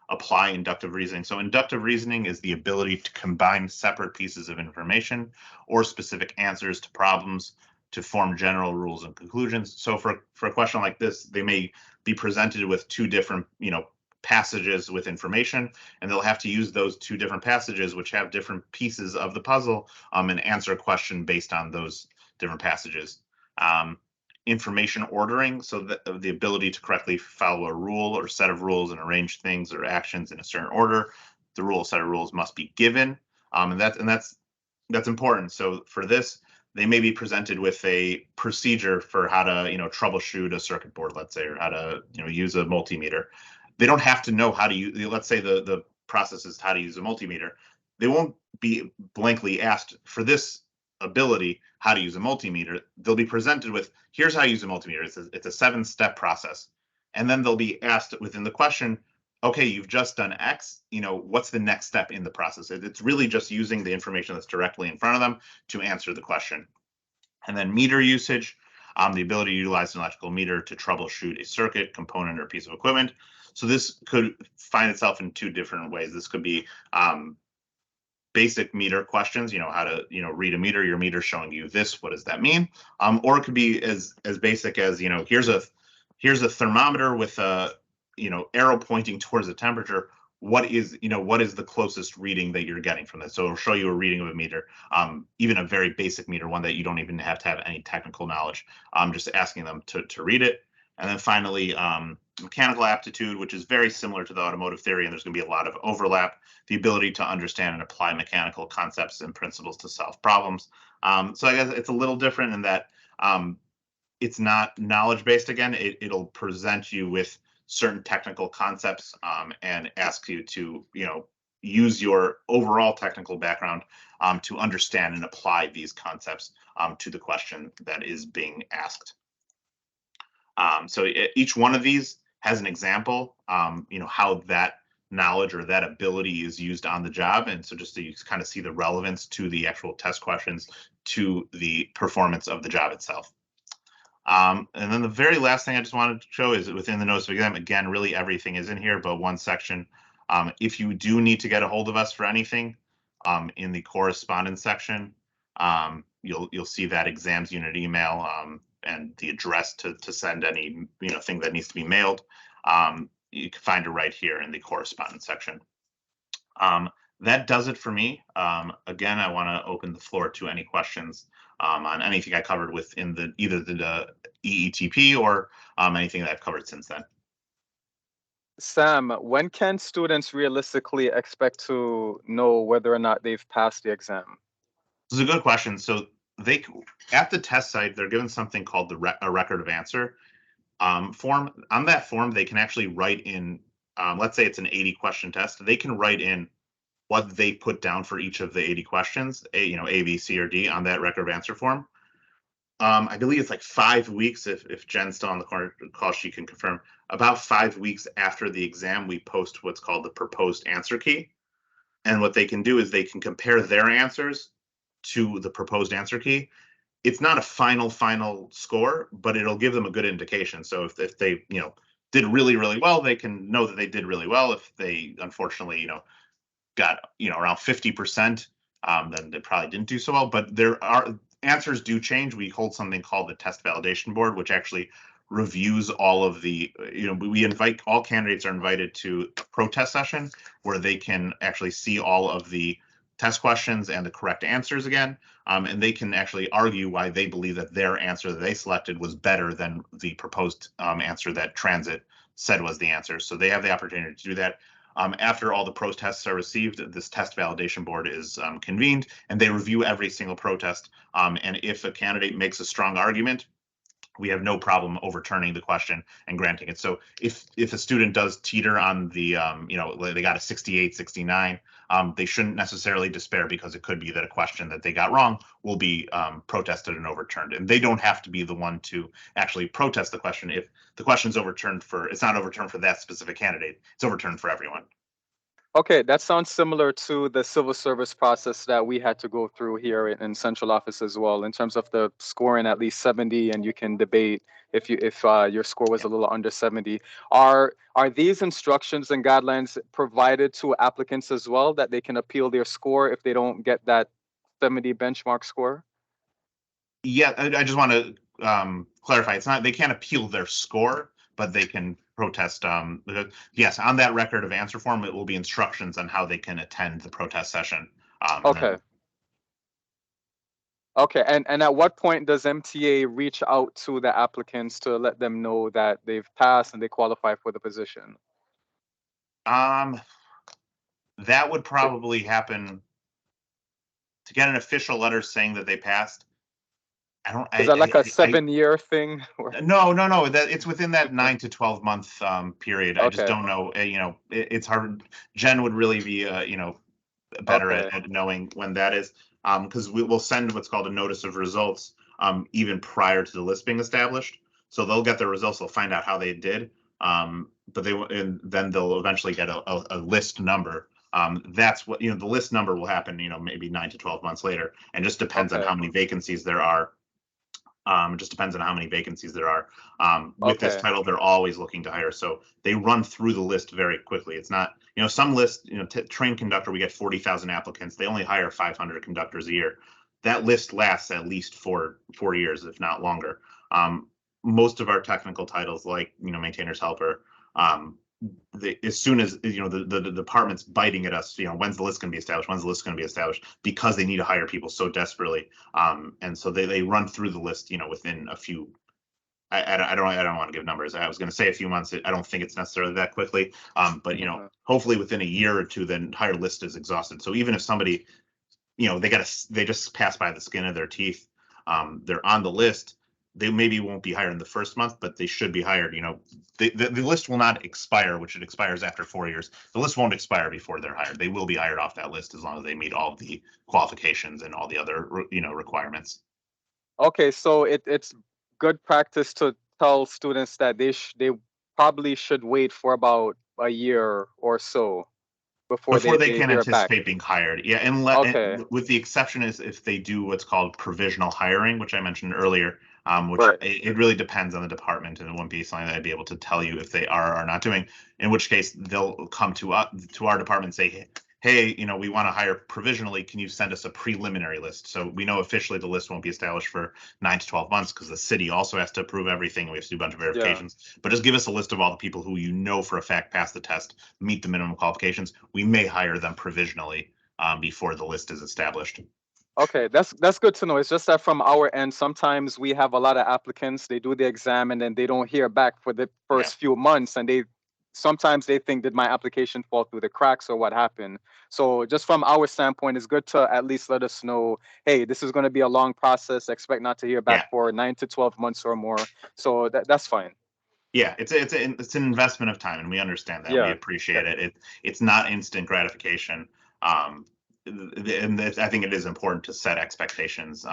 apply inductive reasoning. So inductive reasoning is the ability to combine separate pieces of information or specific answers to problems to form general rules and conclusions. So for a question like this, they may be presented with two different, passages with information, and they'll have to use those two different passages, which have different pieces of the puzzle, and answer a question based on those different passages. Information ordering, so the ability to correctly follow a rule or set of rules and arrange things or actions in a certain order. The set of rules must be given, and that's important. So for this, they may be presented with a procedure for how to troubleshoot a circuit board, let's say, or how to use a multimeter. They don't have to know how to use. Let's say the process is how to use a multimeter. They won't be blankly asked for this ability how to use a multimeter. They'll be presented with, here's how you use a multimeter. It's a 7-step process, and then they'll be asked within the question, okay, you've just done X, what's the next step in the process? It's really just using the information that's directly in front of them to answer the question. And then meter usage, the ability to utilize an electrical meter to troubleshoot a circuit, component, or piece of equipment. So this could find itself in two different ways. This could be basic meter questions, how to read a meter, your meter showing you this, what does that mean? Or it could be as basic as here's a thermometer with a arrow pointing towards the temperature. What is the closest reading that you're getting from this? So it'll show you a reading of a meter, even a very basic meter, one that you don't even have to have any technical knowledge. Just asking them to read it. And then finally, mechanical aptitude, which is very similar to the automotive theory, and there's going to be a lot of overlap. The ability to understand and apply mechanical concepts and principles to solve problems. So I guess it's a little different in that it's not knowledge-based. Again, it'll present you with certain technical concepts and ask you to use your overall technical background to understand and apply these concepts to the question that is being asked. So each one of these has an example, how that knowledge or that ability is used on the job. And so just so you kind of see the relevance to the actual test questions to the performance of the job itself. And then the very last thing I just wanted to show is within the notice of exam, again, really everything is in here, but one section. If you do need to get a hold of us for anything, in the correspondence section, you'll see that exams unit email and the address to send any thing that needs to be mailed. You can find it right here in the correspondence section. That does it for me. Again, I want to open the floor to any questions on anything I covered within either the EETP or anything that I've covered since then. Sam, when can students realistically expect to know whether or not they've passed the exam? This is a good question. So at the test site, they're given something called a record of answer form. On that form, they can actually write in, let's say it's an 80 question test, they can write in what they put down for each of the 80 questions, A, B, C, or D on that record of answer form. I believe it's like 5 weeks, if Jen's still on the call, she can confirm. About 5 weeks after the exam, we post what's called the proposed answer key. And what they can do is they can compare their answers to the proposed answer key. It's not a final score, but it'll give them a good indication. So if they did really well, they can know that they did really well. If they unfortunately got around 50%, then they probably didn't do so well. But there are answers do change. We hold something called the test validation board, which actually reviews all of the, we invite, all candidates are invited to a protest session where they can actually see all of the test questions and the correct answers again. And they can actually argue why they believe that their answer that they selected was better than the proposed answer that Transit said was the answer. So they have the opportunity to do that. After all the protests are received, this test validation board is convened, and they review every single protest. And if a candidate makes a strong argument, we have no problem overturning the question and granting it. So if a student does teeter on the, they got a 68, 69, they shouldn't necessarily despair, because it could be that a question that they got wrong will be protested and overturned. And they don't have to be the one to actually protest the question. If the question's overturned it's not overturned for that specific candidate, it's overturned for everyone. Okay, that sounds similar to the civil service process that we had to go through here in central office as well, in terms of the scoring at least 70, and you can debate if your score was a little under 70. Are these instructions and guidelines provided to applicants as well, that they can appeal their score if they don't get that 70 benchmark score? Yeah, I just want to clarify. It's not, they can't appeal their score, but they can protest. Yes, on that record of answer form, it will be instructions on how they can attend the protest session. Okay. Okay, and at what point does MTA reach out to the applicants to let them know that they've passed and they qualify for the position? That would probably happen to get an official letter saying that they passed. Is that like a 7-year thing? No. That it's within that 9 to 12 month period. I just don't know. It's hard. Jen would really be better at knowing when that is, because we will send what's called a notice of results even prior to the list being established. So they'll get their results. They'll find out how they did, but then they'll eventually get a list number. That's what the list number will happen. Maybe 9 to 12 months later, and just depends on how many vacancies there are. It just depends on how many vacancies there are. With this title, they're always looking to hire. So they run through the list very quickly. It's not, some lists, train conductor, we get 40,000 applicants. They only hire 500 conductors a year. That list lasts at least 4 years, if not longer. Most of our technical titles, like, maintainer's helper, as soon as the department's biting at us, when's the list going to be established? When's the list going to be established? Because they need to hire people so desperately, and so they run through the list, within a few. I don't want to give numbers. I was going to say a few months. I don't think it's necessarily that quickly, but hopefully within a year or two, the entire list is exhausted. So even if somebody, they just pass by the skin of their teeth, they're on the list. They maybe won't be hired in the first month, but they should be hired. The list will not expire, which it expires after 4 years. The list won't expire before they're hired. They will be hired off that list as long as they meet all the qualifications and all the other, requirements. Okay, so it's good practice to tell students that they probably should wait for about a year or so before they can hear anticipate back. being hired. Yeah, and with the exception is if they do what's called provisional hiring, which I mentioned earlier, which it really depends on the department, and it wouldn't be something that I'd be able to tell you if they are or not doing. In which case, they'll come to our department and say, hey, we want to hire provisionally. Can you send us a preliminary list? So we know officially the list won't be established for 9 to 12 months because the city also has to approve everything. We have to do a bunch of verifications. But just give us a list of all the people who for a fact pass the test, meet the minimum qualifications. We may hire them provisionally before the list is established. Okay, that's good to know. It's just that from our end, sometimes we have a lot of applicants. They do the exam and then they don't hear back for the first few months, and sometimes they think, did my application fall through the cracks or what happened? So just from our standpoint, it's good to at least let us know, hey, this is going to be a long process. Expect not to hear back for 9 to 12 months or more. So that's fine. Yeah, it's an investment of time, and we understand that. We appreciate it. It's not instant gratification. And I think it is important to set expectations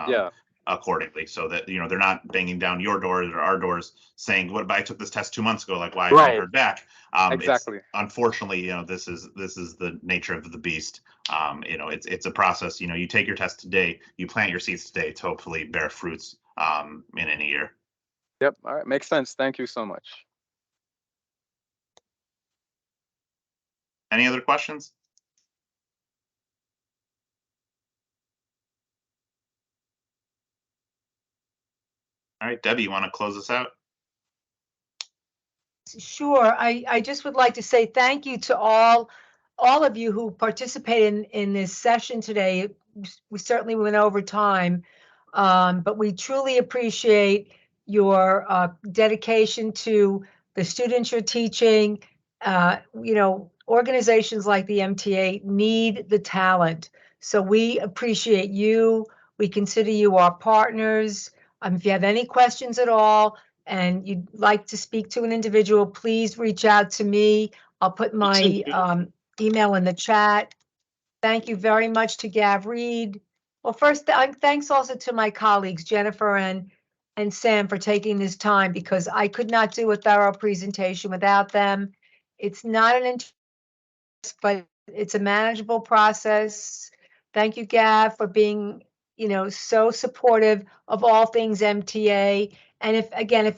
accordingly, so that they're not banging down your doors or our doors saying, "What? I took this test 2 months ago. Like, why haven't I heard back?" Exactly. Unfortunately, this is the nature of the beast. It's a process. You take your test today, you plant your seeds today to hopefully bear fruits in any year. Yep. All right. Makes sense. Thank you so much. Any other questions? All right, Debbie, you want to close us out? Sure. I just would like to say thank you to all of you who participated in this session today. We certainly went over time, but we truly appreciate your dedication to the students you're teaching. Organizations like the MTA need the talent. So we appreciate you. We consider you our partners. If you have any questions at all and you'd like to speak to an individual, please reach out to me. I'll put my email in the chat. Thank you very much to Gav Reed. Well, first, thanks also to my colleagues, Jennifer and Sam, for taking this time, because I could not do a thorough presentation without them. It's not an interest, but It's a manageable process. Thank you, Gav, for being, so supportive of all things MTA. And if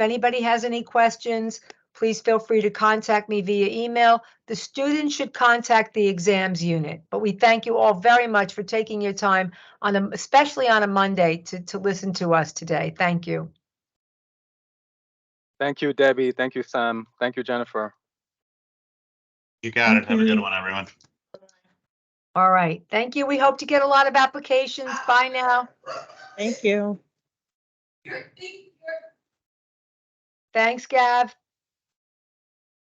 anybody has any questions, please feel free to contact me via email. The students should contact the exams unit. But we thank you all very much for taking your time especially on a Monday to listen to us today. Thank you. Thank you, Debbie. Thank you, Sam. Thank you, Jennifer. You got it. Have a good one, everyone. All right. Thank you. We hope to get a lot of applications. Bye now. Thank you. Thanks, Gav.